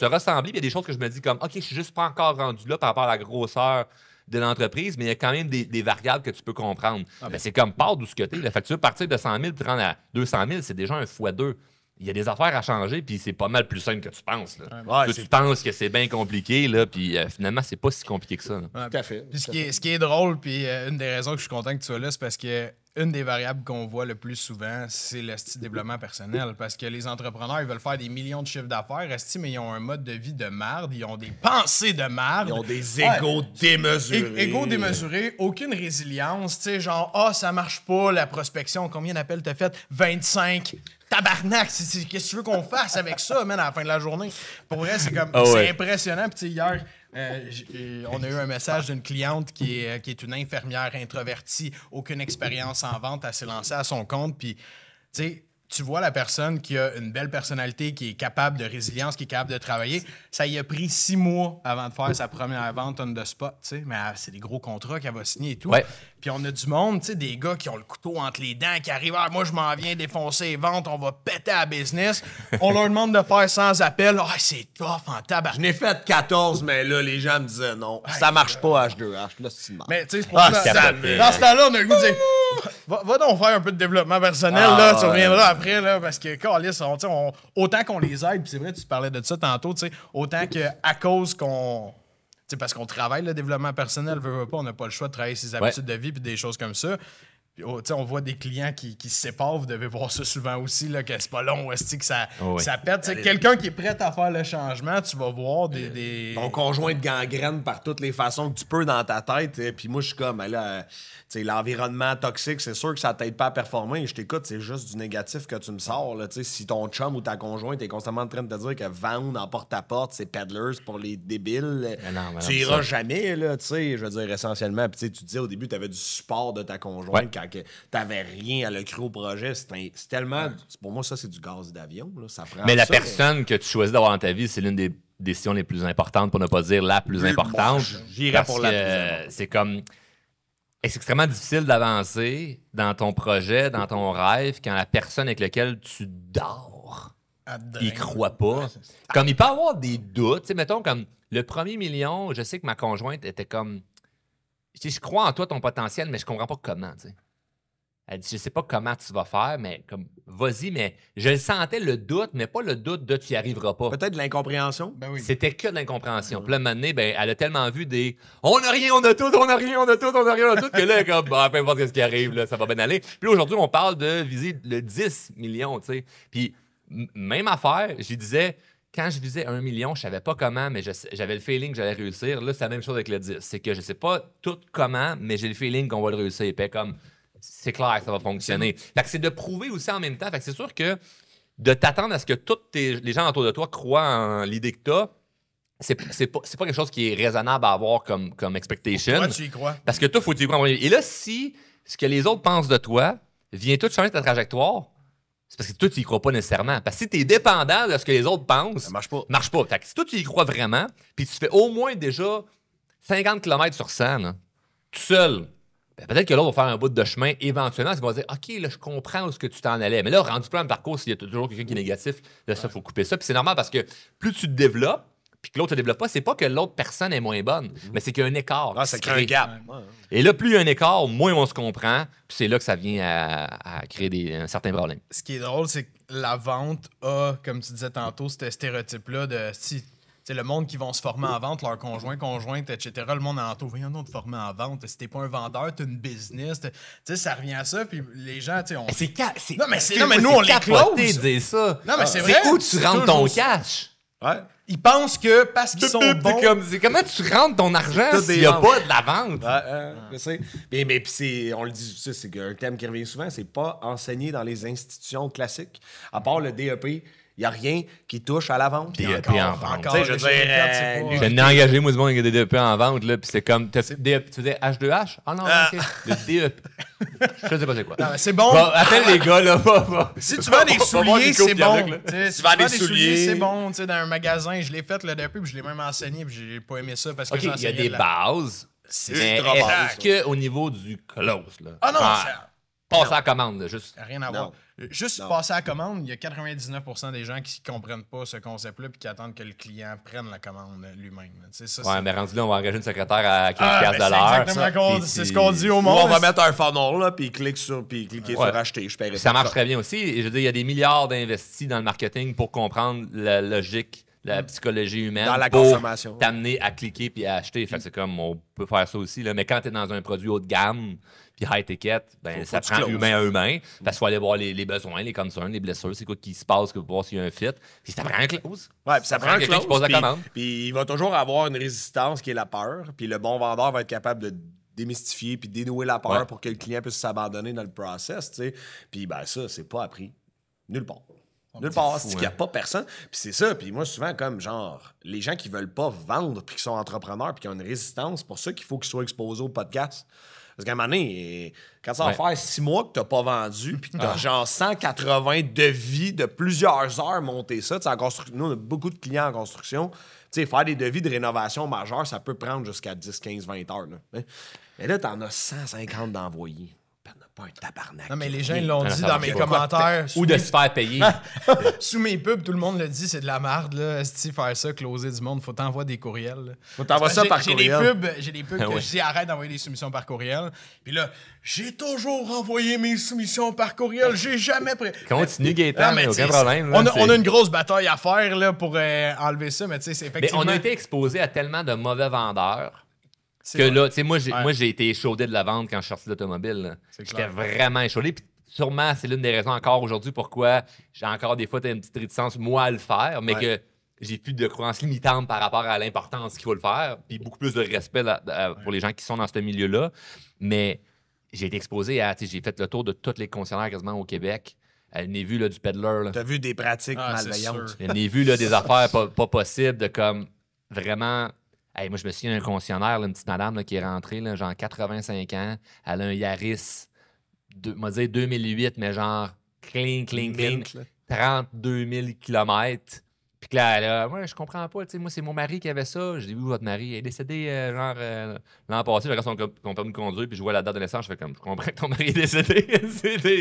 ressembler. Puis il y a des choses que je me dis comme OK, je suis juste pas encore rendu là par rapport à la grosseur de l'entreprise, mais il y a quand même des variables que tu peux comprendre. Ben, c'est comme part d'où ce que t'es. La facture partir de 100 000 puis rendre à 200 000, c'est déjà un x2. Il y a des affaires à changer, puis c'est pas mal plus simple que tu penses. Là. Tu penses que c'est bien compliqué, là, puis finalement, c'est pas si compliqué que ça. Tout à fait. Puis ce qui est drôle, puis une des raisons que je suis content que tu sois là, c'est parce que une des variables qu'on voit le plus souvent, c'est le style développement personnel. Parce que les entrepreneurs, ils veulent faire des millions de chiffres d'affaires, mais ils ont un mode de vie de merde, ils ont des pensées de merde. Ils ont des égos démesurés. Égos démesurés, aucune résilience. Tu sais, genre, ça marche pas, la prospection, combien d'appels t'as fait? 25. Tabarnak, qu'est-ce que tu veux qu'on fasse avec ça, man, à la fin de la journée? Pour vrai, c'est comme, c'est impressionnant. Puis, tu sais, hier, on a eu un message d'une cliente qui est une infirmière introvertie, aucune expérience en vente, elle s'est lancée à son compte. Puis, tu sais, tu vois la personne qui a une belle personnalité, qui est capable de résilience, qui est capable de travailler. Ça y a pris 6 mois avant de faire sa première vente on the spot, tu sais. Mais c'est des gros contrats qu'elle va signer et tout. Ouais. Puis on a du monde, tu sais, des gars qui ont le couteau entre les dents, qui arrivent, moi je m'en viens défoncer les ventes, on va péter à business. On leur demande de faire 100 appels. C'est tough en tabac. Je n'ai fait 14, mais là, les gens me disaient non. Ça marche pas H2H. Là, c'est mort. Mais tu sais, c'est pour ça. Dans ce temps-là, on a le goût de dire va donc faire un peu de développement personnel, là, tu reviendras après, là, parce que, câlisse, autant qu'on les aide, puis c'est vrai, tu parlais de ça tantôt, tu sais, autant qu'à cause qu'on. T'sais, parce qu'on travaille le développement personnel, veut pas, on n'a pas le choix de travailler ses habitudes de vie puis des choses comme ça. Puis, on voit des clients qui se séparent, vous devez voir ça souvent aussi, là, que c'est pas long, que ça pète. Quelqu'un qui est prêt à faire le changement, tu vas voir des... Ton conjoint de gangrène par toutes les façons que tu peux dans ta tête. Puis moi, je suis comme, là, l'environnement toxique, c'est sûr que ça t'aide pas à performer. Je t'écoute, c'est juste du négatif que tu me sors. Là, si ton chum ou ta conjointe est constamment en train de te dire que vendre en porte-à-porte, c'est peddlers pour les débiles, tu iras jamais, là, je veux dire, essentiellement. Puis tu disais au début, tu avais du support de ta conjointe quand t'avais rien à le créer au projet. C'est tellement... Pour moi, ça, c'est du gaz d'avion. Là. Ça prend mais la personne que tu choisis d'avoir dans ta vie, c'est l'une des décisions les plus importantes, pour ne pas dire la plus importante. J'irais pour la plus importante. C'est comme... C'est extrêmement difficile d'avancer dans ton projet, dans ton rêve, quand la personne avec laquelle tu dors, il croit pas. Comme il peut avoir des doutes. T'sais, mettons, comme le premier million, je sais que ma conjointe était comme... Je crois en toi, ton potentiel, mais je comprends pas comment, tu sais. Elle dit, je sais pas comment tu vas faire, mais comme, vas-y, mais je sentais le doute, mais pas le doute de tu y arriveras pas. Peut-être de l'incompréhension. Ben oui. C'était que de l'incompréhension. Puis là, maintenant, elle a tellement vu des on n'a rien, on a tout, on n'a rien, on a tout, on n'a rien, on a tout, que là, comme, peu importe ce qui arrive, là, ça va bien aller. Puis là, aujourd'hui, on parle de viser le 10 millions, tu sais. Puis, même affaire, je disais, quand je visais 1 million, je savais pas comment, mais j'avais le feeling que j'allais réussir. Là, c'est la même chose avec le 10. C'est que je sais pas tout comment, mais j'ai le feeling qu'on va le réussir. Puis comme, c'est clair que ça va fonctionner. Fait que c'est de prouver aussi en même temps. Fait que c'est sûr que de t'attendre à ce que tous les gens autour de toi croient en l'idée que t'as, c'est pas quelque chose qui est raisonnable à avoir comme expectation. Toi, tu y crois. Parce que toi, faut que tu y crois. Et là, si ce que les autres pensent de toi vient tout changer ta trajectoire, c'est parce que toi, tu y crois pas nécessairement. Parce que si tu es dépendant de ce que les autres pensent, ça marche pas. Fait que si toi, tu y crois vraiment, puis tu fais au moins déjà 50 km sur 100, là, tout seul, ben peut-être que l'autre va faire un bout de chemin éventuellement, il va dire « OK, là, je comprends où ce que tu t'en allais. » Mais là, rendu plein de parcours, s'il y a toujours quelqu'un qui est négatif, là, ça, il faut couper ça. Puis c'est normal parce que plus tu te développes, puis que l'autre ne se développe pas, c'est pas que l'autre personne est moins bonne, mais c'est qu'il y a un écart. Ça crée un gap. Et là, plus il y a un écart, moins on se comprend, puis c'est là que ça vient à créer un certain problème. Ce qui est drôle, c'est que la vente a, comme tu disais tantôt, ce stéréotype-là de si... C'est le monde qui vont se former en vente, leur conjointe, etc. Le monde en entoure. Voyons donc de former en vente. Si t'es pas un vendeur, t'as une business. Tu sais, ça revient à ça. Puis les gens, tu sais, Non, mais nous, on les close. Dire ça. Non, mais c'est vrai. vrai. C'est où tu rentres ton cash? Ouais. Ils pensent que parce qu'ils sont bons... C'est comment tu rentres ton argent Tout s'il des n'y a ventes. pas de la vente? Je sais. Mais puis on le dit, ça, c'est un thème qui revient souvent, c'est pas enseigné dans les institutions classiques. À part le DEP, il n'y a rien qui touche à la vente. Puis Encore, en vente. encore, Tu sais, je veux le GP4, dire, c'est pas- Je n'ai engagé, moi, du monde avec des DEP en vente, là, puis c'est comme. Tu faisais H2H? Ah non, ok. Le DEP. Je sais pas c'est quoi. Non, mais c'est bon. Bon, appelle les gars, là. Si tu vends des va voir souliers, Nico c'est Pierrick, bon. là. Tu sais, si Tu vends des souliers, souliers. c'est bon. Tu sais, dans un magasin, je l'ai fait le DEP, puis je l'ai même enseigné, puis j'ai pas aimé ça parce que OK, il y a j'enseignais des de la- bases. Mais ultra est-ce base, qu'au niveau du close, là? Ah non, genre, ça passer à la commande, là, juste. n'a rien à voir. Juste passer à la commande, il y a 99% des gens qui comprennent pas ce concept-là puis qui attendent que le client prenne la commande lui-même. Tu sais, ça, Ouais, c'est- mais rendu là, on va engager une secrétaire à 15$ Ah, de ben, l'heure. c'est exactement Puis c'est ce qu'on dit au Ou monde. on va mettre un funnel, là, puis cliquer sur acheter. Je paierai Puis ça marche très bien aussi. Et je veux dire, il y a des milliards d'investis dans le marketing pour comprendre la logique, la psychologie humaine. Dans la pour consommation. t'amener à cliquer puis à acheter. Fait que c'est comme, on peut faire ça aussi. Là. Mais quand tu es dans un produit haut de gamme puis high ticket, ben, ça que tu prend closes. humain à humain. Parce qu'il faut aller voir les besoins, les concerns, les blessures, c'est quoi qui se passe pour voir s'il y a un fit. Puis ça prend un close. Ouais, puis ça prend quelqu'un qui pose la commande. Puis il va toujours avoir une résistance qui est la peur. Puis le bon vendeur va être capable de démystifier puis dénouer la peur Ouais. pour que le client puisse s'abandonner dans le process, tu sais. Puis ben ça, c'est pas appris. Nulle part. Nulle part. C'est qu'il n'y a pas personne. Puis c'est ça. Puis moi, souvent, comme genre, les gens qui veulent pas vendre puis qui sont entrepreneurs puis qui ont une résistance, c'est pour ça qu'il faut qu'ils soient exposés au podcast. Parce qu'à un moment donné, quand ça va Ouais. faire 6 mois que tu n'as pas vendu, puis que tu as genre 180 devis de plusieurs heures monter ça, tu sais, nous, on a beaucoup de clients en construction. Tu sais, faire des devis de rénovation majeure, ça peut prendre jusqu'à 10, 15, 20 heures. Là. Mais là, tu en as 150 d'envoyés. T'en as pas un tabarnak. Non, mais les gens ils l'ont Ah, dit ça dans marche mes pas. commentaires. Ou de se faire payer. Sous mes pubs, tout le monde le dit, c'est de la merde, là. Si faire ça, closer du monde, faut t'envoyer des courriels. là. Faut t'envoyer ça par J'ai courriel. j'ai des pubs Ah que ouais. je dis arrête d'envoyer des soumissions par courriel. Puis là, j'ai toujours envoyé mes soumissions par courriel. J'ai jamais prêt. Continue, Gaëtan, Non, mais aucun tu sais, problème. On là, a c'est- une grosse bataille à faire là, pour enlever ça, mais tu sais, c'est Mais effectivement. on a été exposé à tellement de mauvais vendeurs c'est que vrai. là, tu sais, moi, Ouais. j'ai été échaudé de la vente quand je suis sorti de l'automobile. là. C'est J'étais clair. vraiment échaudé. Puis sûrement, c'est l'une des raisons encore aujourd'hui pourquoi j'ai encore des fois une petite réticence, moi, à le faire, mais que j'ai plus de croyances limitantes par rapport à l'importance qu'il faut le faire, puis beaucoup plus de respect pour les gens qui sont dans ce milieu-là. Mais j'ai été exposé à, tu sais, j'ai fait le tour de tous les concessionnaires quasiment au Québec. J'en ai vu là, du peddler. Là. Tu as vu des pratiques Ah, c'est malveillantes. sûr. J'en ai vu là, des affaires pas possibles de comme vraiment. Hey, moi, je me souviens d'un concessionnaire, là, une petite madame là, qui est rentrée, là, genre 85 ans. Elle a un Yaris, m'a dit 2008, mais genre clean. Mint, là. 32 000 km. Puis que là, elle a, moi, je comprends pas. Tu sais, moi, c'est mon mari qui avait ça. J'ai vu votre mari. Il est décédé, l'an passé. Je regarde son permis de conduire, puis je vois la date de naissance. Je fais comme, je comprends que ton mari est décédé.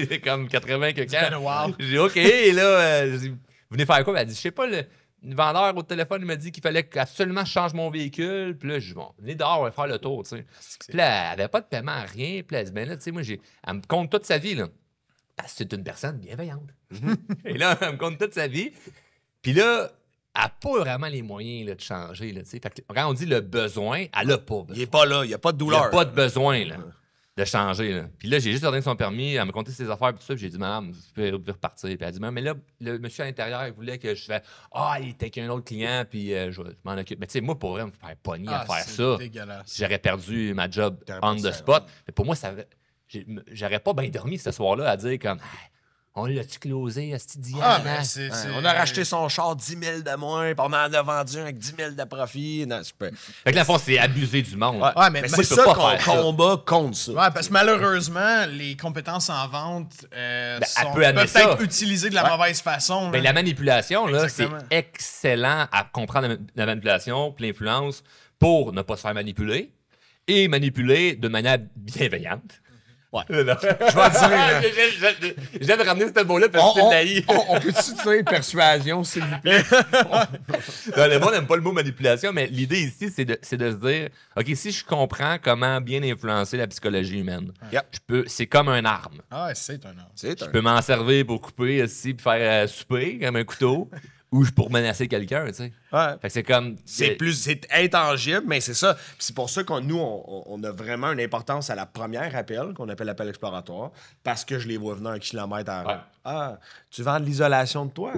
c'est comme 80 que been a quand. while. J'ai dit, OK, et là, je dis, vous venez faire quoi? Elle dit, je sais pas, le vendeur au téléphone il m'a dit qu'il fallait absolument que je change mon véhicule. Puis là, je dis, bon, venez dehors, on va faire le tour, tu sais. Puis là, elle avait pas de paiement, rien. Puis là, elle dit, ben là, tu sais, moi, elle me compte toute sa vie, là. Parce que c'est une personne bienveillante. Et là, elle me compte toute sa vie. Puis là, elle n'a pas vraiment les moyens là, de changer. Là, tu sais. Fait que quand on dit le besoin, elle n'a pas besoin. Il est pas là, il n'y a pas de Il n'y douleur. a pas de besoin là, de changer. Là. Puis là, j'ai juste donné son permis, elle m'a compté ses affaires, puis tout ça. Puis j'ai dit, madame, vous pouvez repartir. Puis elle a dit, mais là, le monsieur à l'intérieur, il voulait que je fasse, il était qu'un autre client, puis je m'en occupe. Mais tu sais, moi, pour vrai, me faire pogner à faire c'est ça, dégueulasse. j'aurais perdu ma job T'aurais on pas the dû spot. Mais pour moi, j'aurais pas bien dormi ce soir-là à dire comme, hey, on l'a-tu closé, Asti Diane? Ah, mais hein? c'est. On a racheté son char 10 000 de moins, puis on en a vendu un avec 10 000 de profit. Non, c'est pas... Fait que là, fond, c'est abusé du monde. Ouais, mais Mais moi, c'est je peux ça pas qu'on faire ça. combat contre ça. Ouais, parce que malheureusement, les compétences en vente elle peut peuvent amener ça. être utilisées de la mauvaise façon. Mais là. la manipulation, là, c'est Exactement. excellent à comprendre la manipulation puis l'influence pour ne pas se faire manipuler et manipuler de manière bienveillante. Ouais. Je vais dire. J'aime ramener ce mot-là parce que c'est laï. on peut-tu dire persuasion, s'il vous plaît? Non, le monde n'aime pas le mot manipulation, mais l'idée ici, c'est de se dire OK, si je comprends comment bien influencer la psychologie humaine, Yep. c'est comme un arme. Ah, ouais, c'est un ordre. C'est Je peux m'en servir pour couper ici puis faire souper comme un couteau ou pour menacer quelqu'un, tu sais. Ouais. Fait que c'est comme. C'est intangible, mais c'est ça. Puis c'est pour ça qu'on nous, on a vraiment une importance à la première appel, qu'on appelle l'appel exploratoire, parce que je les vois venir 1 kilomètre à Ouais. Ah, tu vends de l'isolation de toi?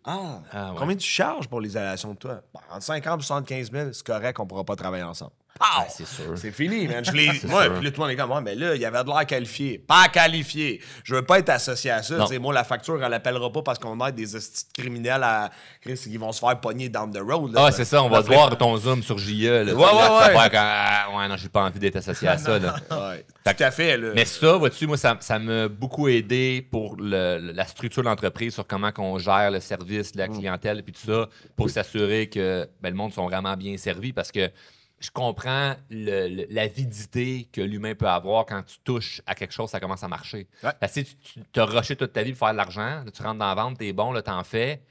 Ah, Ah, ouais. combien tu charges pour l'isolation de toi? Bon, entre 50 et 75 000, c'est correct, on pourra pas travailler ensemble. Ah, c'est sûr. C'est fini, man. Moi, sûr. puis là, toi, les gars, mais là, il y avait de l'air qualifié. Pas qualifié. Je veux pas être associé à ça. Non. Tu sais, moi, la facture, elle appellera pas parce qu'on aide des hosties de criminels à Chris qui vont se faire pogner down the road. Là. Ah, c'est ça, on va te voir ton zoom sur JE. Là, Ouais. Ouais, non, j'ai pas envie d'être associé à ça. Là. Ouais, tout à fait. Là. Mais ça, vois-tu, moi, ça m'a beaucoup aidé pour la structure de l'entreprise, sur comment on gère le service, la clientèle, et tout ça, pour s'assurer que le monde sont vraiment bien servis, parce que je comprends l'avidité que l'humain peut avoir quand tu touches à quelque chose, ça commence à marcher. Ouais. Parce que tu as rushé toute ta vie pour faire de l'argent, là, tu rentres dans la vente, t'es bon, là, t'en fais,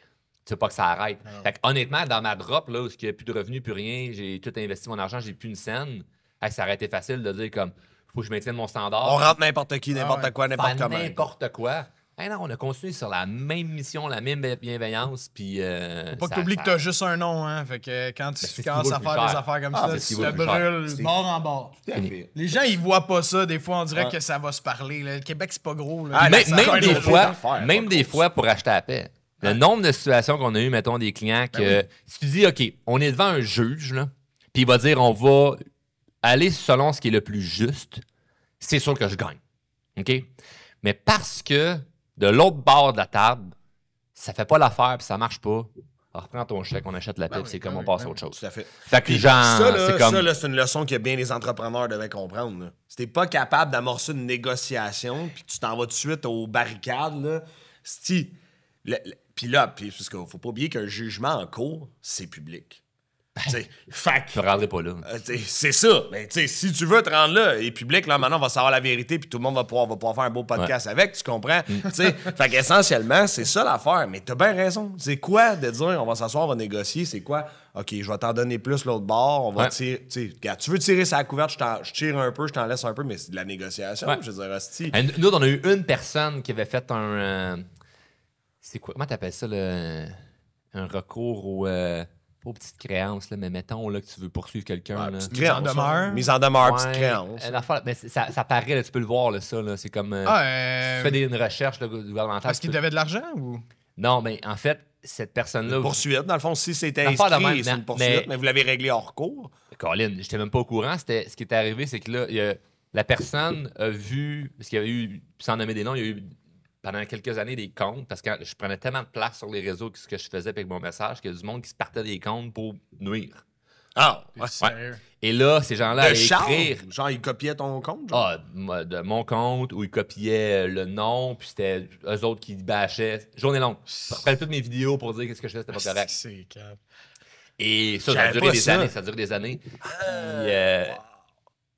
tu veux pas que ça arrête. Fait que, honnêtement, dans ma drop, là, où il n'y a plus de revenus, plus rien, j'ai tout investi mon argent, j'ai plus une scène, ça aurait été facile de dire comme, faut que je maintienne mon standard. On rentre n'importe qui, n'importe quoi, n'importe Faire comment. n'importe quoi. Non, on a continué sur la même mission, la même bienveillance, puis... Faut pas que t'oublies que t'as juste un nom, hein. Fait que quand c'est tu ce qui commences vaut à le faire plus des cher. affaires comme Ah, ça, c'est ce qui tu vaut te le plus cher. brûles bord en bord. Tout à fait. Les gens, ils voient pas ça. Des fois, on dirait que ça va se parler. Là. Le Québec, c'est pas gros. Là. Ah, Même, ça même colle des aux fois, autres affaires, même pas des trop. fois pour acheter à la paix. Le nombre de situations qu'on a eu, mettons, des clients que si tu dis, OK, on est devant un juge, là, puis il va dire, on va aller selon ce qui est le plus juste, c'est sûr que je gagne. OK? Mais parce que de l'autre bord de la table, ça fait pas l'affaire puis ça marche pas, alors reprends ton chèque, on achète la paix, c'est comme on passe à autre chose. Tout à fait. Fait que les gens, Ça, là, c'est comme... c'est une leçon que bien les entrepreneurs devaient comprendre. Là. Si t'es pas capable d'amorcer une négociation, puis que tu t'en vas tout de suite aux barricades, là, puis parce qu'il faut pas oublier qu'un jugement en cours, c'est public. T'sais, fait que, Je ne rendrai pas là. c'est ça. Mais si tu veux te rendre là, et public, là, maintenant, on va savoir la vérité, puis tout le monde va pouvoir faire un beau podcast avec, tu comprends? Fait qu'essentiellement, c'est ça l'affaire. Mais t'as bien raison. C'est quoi de dire, on va s'asseoir, on va négocier? C'est quoi? OK, je vais t'en donner plus l'autre bord. On va tirer. Regarde, tu veux tirer sa couverte, je tire un peu, je t'en laisse un peu, mais c'est de la négociation. Ouais. Je veux dire, hostie. Nous autres, on a eu une personne qui avait fait un... c'est quoi? Comment t'appelles ça, un recours pas aux petites créances, là, mais mettons là, que tu veux poursuivre quelqu'un. Petite Mise en créance, demeure. hein. Mise en demeure, petite Ouais, créance. une affaire, mais ça paraît, là, tu peux le voir, là, ça. Là, c'est comme... tu fais une recherche là, gouvernementale. Parce qu'il devait de l'argent ou? Non, mais en fait, cette personne-là... Une poursuite, dans le fond, si c'était Une affaire de inscrit, même, c'est une poursuite, mais vous l'avez réglé hors cours. Colin, j'étais même pas au courant. Ce qui est arrivé, c'est que là, la personne a vu... Parce qu'il y avait eu, sans nommer des noms, il y a eu pendant quelques années des comptes, parce que je prenais tellement de place sur les réseaux que ce que je faisais avec mon message, qu'il y a du monde qui se partait des comptes pour nuire. Ah, ouais. Sérieux? Et là, ces gens-là De allaient Charles? écrire... Genre, il copiait ton compte? Genre? de mon compte, où ils copiaient le nom, puis c'était eux autres qui bâchaient. Journée longue. Je prenais toutes mes vidéos pour dire qu'est-ce que je faisais, c'était pas correct. C'est cap. Et ça a J'avais duré pas des ça. années. Ça a duré des années.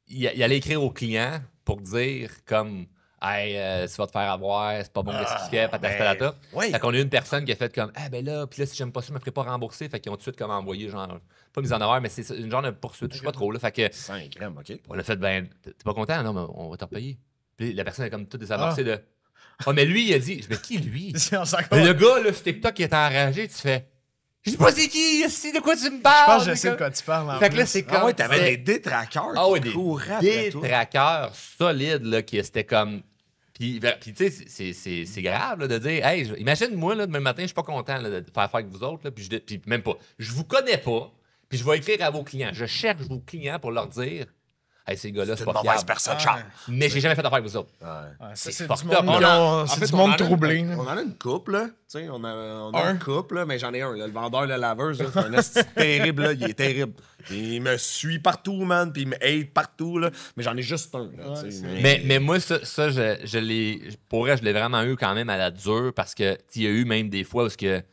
Il allait écrire au client pour dire comme hey, tu vas te faire avoir, c'est pas bon qu'est-ce qu'il fait, patata patata. oui. Fait qu'on a eu une personne qui a fait comme ah ben là, puis là si j'aime pas ça, je me ferai pas rembourser. Fait qu'ils ont tout de suite comme envoyé genre pas mise en demeure, mais c'est une genre de poursuite, je sais pas trop là. Fait que 5 grammes, OK. on a fait ben t'es pas content, non mais on va te repayer. Puis la personne a comme tout désamorcé de oh mais lui il a dit mais qui lui? On s'en Mais le compte. gars là sur TikTok qui est enragé, tu fais je sais pas c'est qui, de quoi tu me Je parles? pense que je sais de quoi tu parles. en Fait que là plus. c'est comme Ah ouais, t'avais des détraqueurs ah ouais, qui des couraient après toi. détraqueurs solides là, qui c'était comme. Puis tu sais, c'est grave là, de dire hey, imagine-moi, là, demain matin, je suis pas content là, de faire affaire avec vous autres, là, puis même pas. Je vous connais pas, puis je vais écrire à vos clients. Je cherche vos clients pour leur dire hey, ces gars-là, c'est C'est une pas mauvaise fiable. personne, Ah. Charles. Mais j'ai jamais fait d'affaire avec vous autres. Ouais. Ouais, ça, C'est c'est fucked du up. monde, En c'est fait, du on monde en a troublé. une- là. On en a une couple, là. Tu sais, on a Un. une couple, là, mais j'en ai un. Là, le vendeur, la laveuse, là, c'est un esti terrible, là. Il est terrible. Il me suit partout, man, puis il me hate partout, là. Mais j'en ai juste un, là. tu sais, Mais moi, ça je l'ai. Pour vrai, je l'ai vraiment eu quand même à la dure parce que il y a eu même des fois où je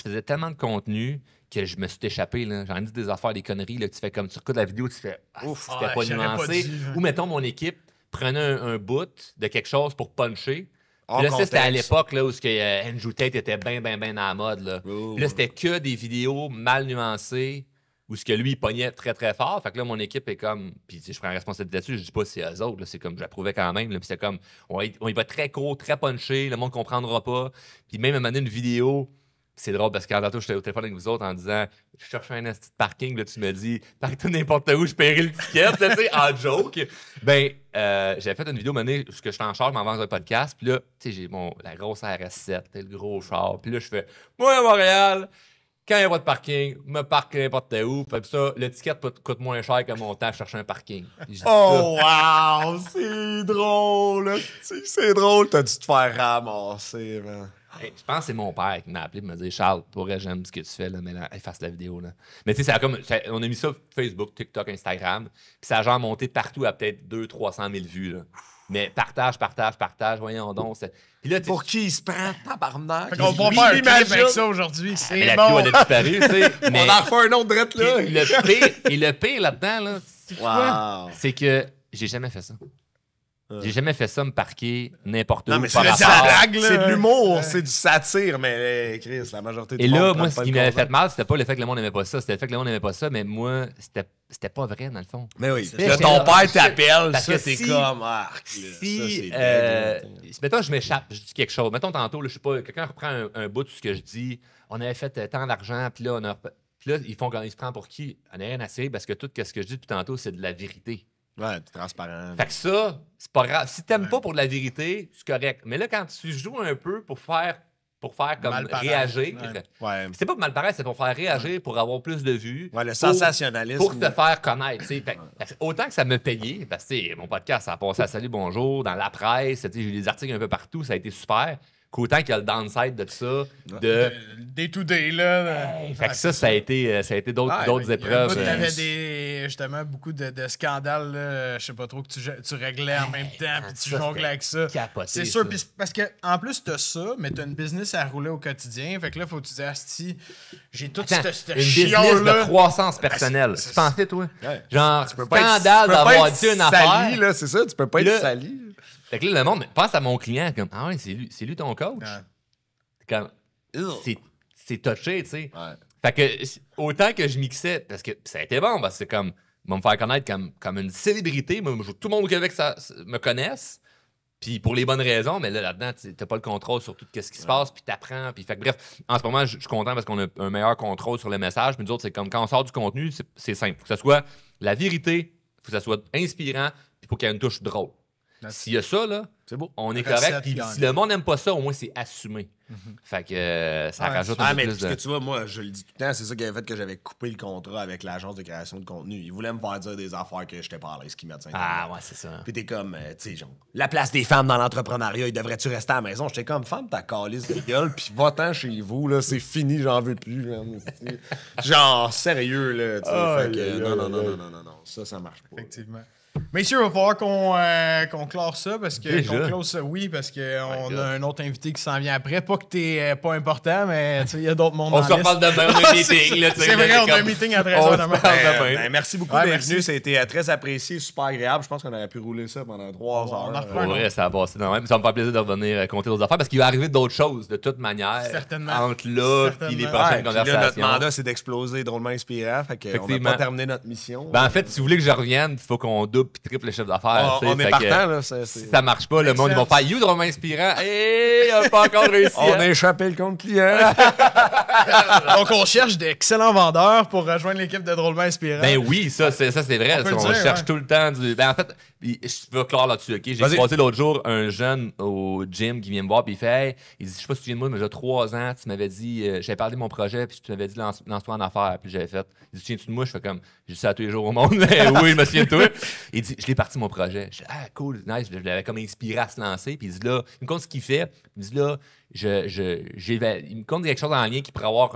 faisais tellement de contenu que je me suis échappé. J'en ai dit des affaires, des conneries. Là, que tu fais comme tu regardes la vidéo, tu fais ouf, c'était ouais, pas j'aurais pas nuancé. dû. Ou mettons mon équipe prenait un bout de quelque chose pour puncher. Hors Puis là, ça, c'était à contexte. l'époque là, où Andrew Tate était bien à la mode. Là. Oh, Puis là, c'était que des vidéos mal nuancées où ce que lui, il pognait très, très fort. Fait que là, mon équipe est comme... Puis tu sais, je prends la responsabilité là-dessus. Je dis pas si c'est eux autres. Là, c'est comme, j'approuvais quand même. Là, puis c'était comme, on y va très court, très punché. Le monde comprendra pas. Puis même à un moment donné, une vidéo C'est drôle parce que quand tantôt, j'étais au téléphone avec vous autres en disant je cherche un petit parking, là, tu me dis parque-toi n'importe où, je paierai le ticket, là, tu sais, en joke. Ben, j'avais fait une vidéo menée où je suis en charge, m'en vends un podcast, puis là, tu sais, j'ai la grosse RS7, le gros char, puis là, je fais moi à Montréal, quand il n'y a pas de parking, me parque n'importe où, puis ça, le ticket coûte moins cher que mon temps à chercher un parking. Oh, wow! C'est drôle! C'est drôle, t'as dû te faire ramasser, man. Hey, je pense que c'est mon père qui m'a appelé et m'a dit Charles, pour vrai, j'aime ce que tu fais, là, mais là, efface la vidéo. Là. Mais tu sais, on a mis ça sur Facebook, TikTok, Instagram, puis ça a genre monté partout à peut-être 200-300 000 vues. Là. Mais partage, voyons donc. Puis là, pour qui il se prend, tabarnak? On va faire un clip avec ça aujourd'hui. Mais C'est la bon. vidéo a disparu, tu sais. Mais on en refait un autre drette là. Le pire là-dedans, là, Wow. c'est que j'ai jamais fait ça. J'ai jamais fait ça, me parquer n'importe où. Non, mais par c'est rapport. blague, là. c'est de l'humour, c'est du satire, mais Chris, la majorité du Et monde là, prend moi, pas ce le qui m'avait concept. fait mal, c'était pas le fait que le monde n'aimait pas ça. C'était le fait que le monde n'aimait pas ça, mais moi, c'était pas vrai, dans le fond. Mais oui, Là, là, j'étais ton là, père t'appelle, parce ça, que c'est si- comme... Ah, Si, ça, c'est mettons, je m'échappe, je dis quelque chose. Mettons, tantôt, là, je sais pas, quelqu'un reprend un bout de ce que je dis. On avait fait tant d'argent, puis là, puis là, ils se prennent pour qui? On n'a rien à cirer parce que tout ce que je dis depuis tantôt, c'est de la vérité. Ouais, t'es transparent. Fait que ça, c'est pas grave. Si t'aimes pas pour de la vérité, c'est correct. Mais là, quand tu joues un peu pour faire comme Mal paraître. réagir, Ouais. c'est pas pour mal paraître, c'est pour faire réagir, pour avoir plus de vues. Ouais, le pour- sensationnalisme. Pour te faire connaître. Fait que autant que ça me payait, parce que tu sais, mon podcast, ça a passé à Salut Bonjour, dans la presse, j'ai eu des articles un peu partout, ça a été super. Qu'autant qu'il y a le downside de ça, de. Day-to-day, là. Fait que ça a été d'autres épreuves. T'avais justement beaucoup de scandales, là, je sais pas trop, que tu réglais en même temps, puis tu ça, jonglais c'était avec ça. capoté, C'est sûr, ça. puis parce que en plus t'as ça, mais t'as une business à rouler au quotidien, fait que là, faut que tu dises, asti, j'ai tout Attends, ce une business chiant-là. de croissance personnelle. c'est- Tu pensais, toi? Ouais. Genre, Tu peux pas scandale tu peux pas d'avoir être dit une sali, affaire. là, c'est ça, tu peux pas Là- être sali. Fait que là, le monde pense à mon client comme ah ouais, c'est lui ton coach. Ouais. Comme, c'est touché, tu sais. Ouais. Fait que autant que je mixais, parce que ça a été bon, parce que c'est comme, ils vont me faire connaître comme une célébrité. Moi, tout le monde au Québec me connaisse. Puis pour les bonnes raisons, mais là-dedans, t'as pas le contrôle sur tout ce qui se passe, puis t'apprends. Puis fait que bref, en ce moment, je suis content parce qu'on a un meilleur contrôle sur le message. Mais nous autres, c'est comme quand on sort du contenu, c'est simple. Faut que ça soit la vérité, faut que ça soit inspirant, puis faut qu'il y ait une touche drôle. S'il y a ça, là, C'est beau. on est Recette correct. Puis gagnante. si le monde n'aime pas ça, au moins, c'est assumé. Fait que ça Ouais, rajoute Ah, un peu mais plus parce de... que tu vois, moi, je le dis tout le temps, c'est ça qui avait fait que j'avais coupé le contrat avec l'agence de création de contenu. Ils voulaient me faire dire des affaires que j'étais pas à l'aise qu'ils mettent sur Internet. Ah ouais, c'est ça. Puis t'es comme, tu sais, genre, la place des femmes dans l'entrepreneuriat, il devrait-tu rester à la maison? J'étais comme, femme ta calice de gueule, puis va-t'en chez vous, là, c'est fini, j'en veux plus. Genre, sérieux, là, tu sais. Fait que, non, ça marche pas. Effectivement. Messieurs, il va falloir qu'on clore ça, parce que Déjà? qu'on close ça, oui, parce qu'on God. a un autre invité qui s'en vient après. Pas que t'es pas important, mais tu sais, il y a d'autres mondes On dans se la reparle liste. demain, on a un meeting. là, tu sais, C'est là, vrai, on a un comme- meeting à On 13h se demain. parle demain. Merci beaucoup Ouais, d'être merci. venu, ça a été très apprécié, super agréable. Je pense qu'on aurait pu rouler ça pendant 3 On en heures. refera Pour vrai, ça a passé dans le même. Ça va me faire plaisir de revenir compter d'autres affaires parce qu'il va arriver d'autres choses de toute manière. Certainement. Entre là et les Certainement. prochaines Puis là, notre conversations. mandat, c'est d'exploser drôlement inspirant. Fait qu'on n'a Effectivement. pas terminé notre mission. Ben, en fait, si vous voulez que je revienne, il faut qu'on double et triple le chiffre d'affaires. tu sais. on est Fait partant, que, là. Si ça marche pas, le monde, ils vont faire You drôlement inspirant. Et on n'a pas encore réussi. On hein. a échappé le compte client. Donc, on cherche d'excellents vendeurs pour rejoindre l'équipe de Drôlement Inspirant. Ben oui, ça c'est vrai. On peut Ça, le on dire, cherche ouais. tout le temps du. Ben en fait, je veux clore là-dessus, ok? J'ai Vas-y. croisé l'autre jour un jeune au gym qui vient me voir, puis il fait Hey, il dit, je sais pas si tu viens de moi, mais j'ai 3 ans, tu m'avais dit, j'avais parlé de mon projet, puis tu m'avais dit lance-toi en affaires, puis j'avais fait. Il dit, tiens-tu de moi? Je fais comme, je dis ça à tous les jours au monde. Oui, je me souviens de toi. Il dit, je l'ai parti mon projet. Je dis, ah, cool, nice. Je l'avais comme inspiré à se lancer, puis il dit là, il me compte ce qu'il fait. Il dit là, il me compte quelque chose en lien qui pourrait avoir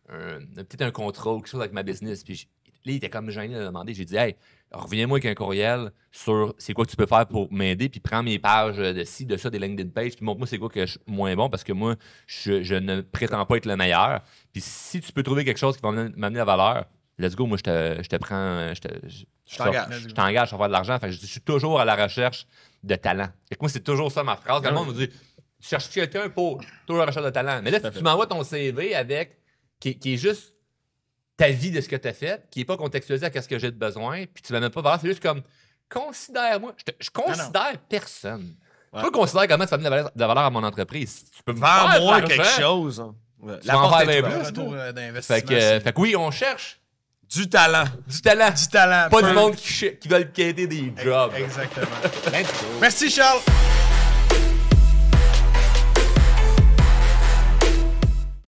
peut-être un contrat ou quelque chose avec ma business. Puis là, il était comme gêné de demander. J'ai dit, hey, reviens-moi avec un courriel sur c'est quoi que tu peux faire pour m'aider, puis prends mes pages de ci, de ça, des LinkedIn pages, puis montre-moi c'est quoi que je suis moins bon, parce que moi, je ne prétends pas être le meilleur. Puis si tu peux trouver quelque chose qui va m'amener la valeur, let's go, moi, je te prends. Je t'engage à faire de l'argent. Fait que je suis toujours à la recherche de talent. Fait que moi, c'est toujours ça ma phrase. Quand le monde me dit, tu cherches quelqu'un pour toujours à la recherche de talent. Mais là, si tu m'envoies ton CV avec, qui est juste ta vie de ce que tu as fait, qui n'est pas contextualisé à ce que j'ai de besoin, puis tu ne vas même pas voir, c'est juste comme, considère-moi. Je considère personne. Ouais. Tu peux considérer comment ça va amener de la valeur à mon entreprise. Tu peux me faire de Vends-moi l'argent. quelque chose. Tu vas en porte faire est bien ouverte. plus. Retour Fait d'investissement. que oui, on cherche Du talent. du talent. Du talent. Pas du monde qui veulent quitter des jobs. Exactement. Let's go. Merci, Charles.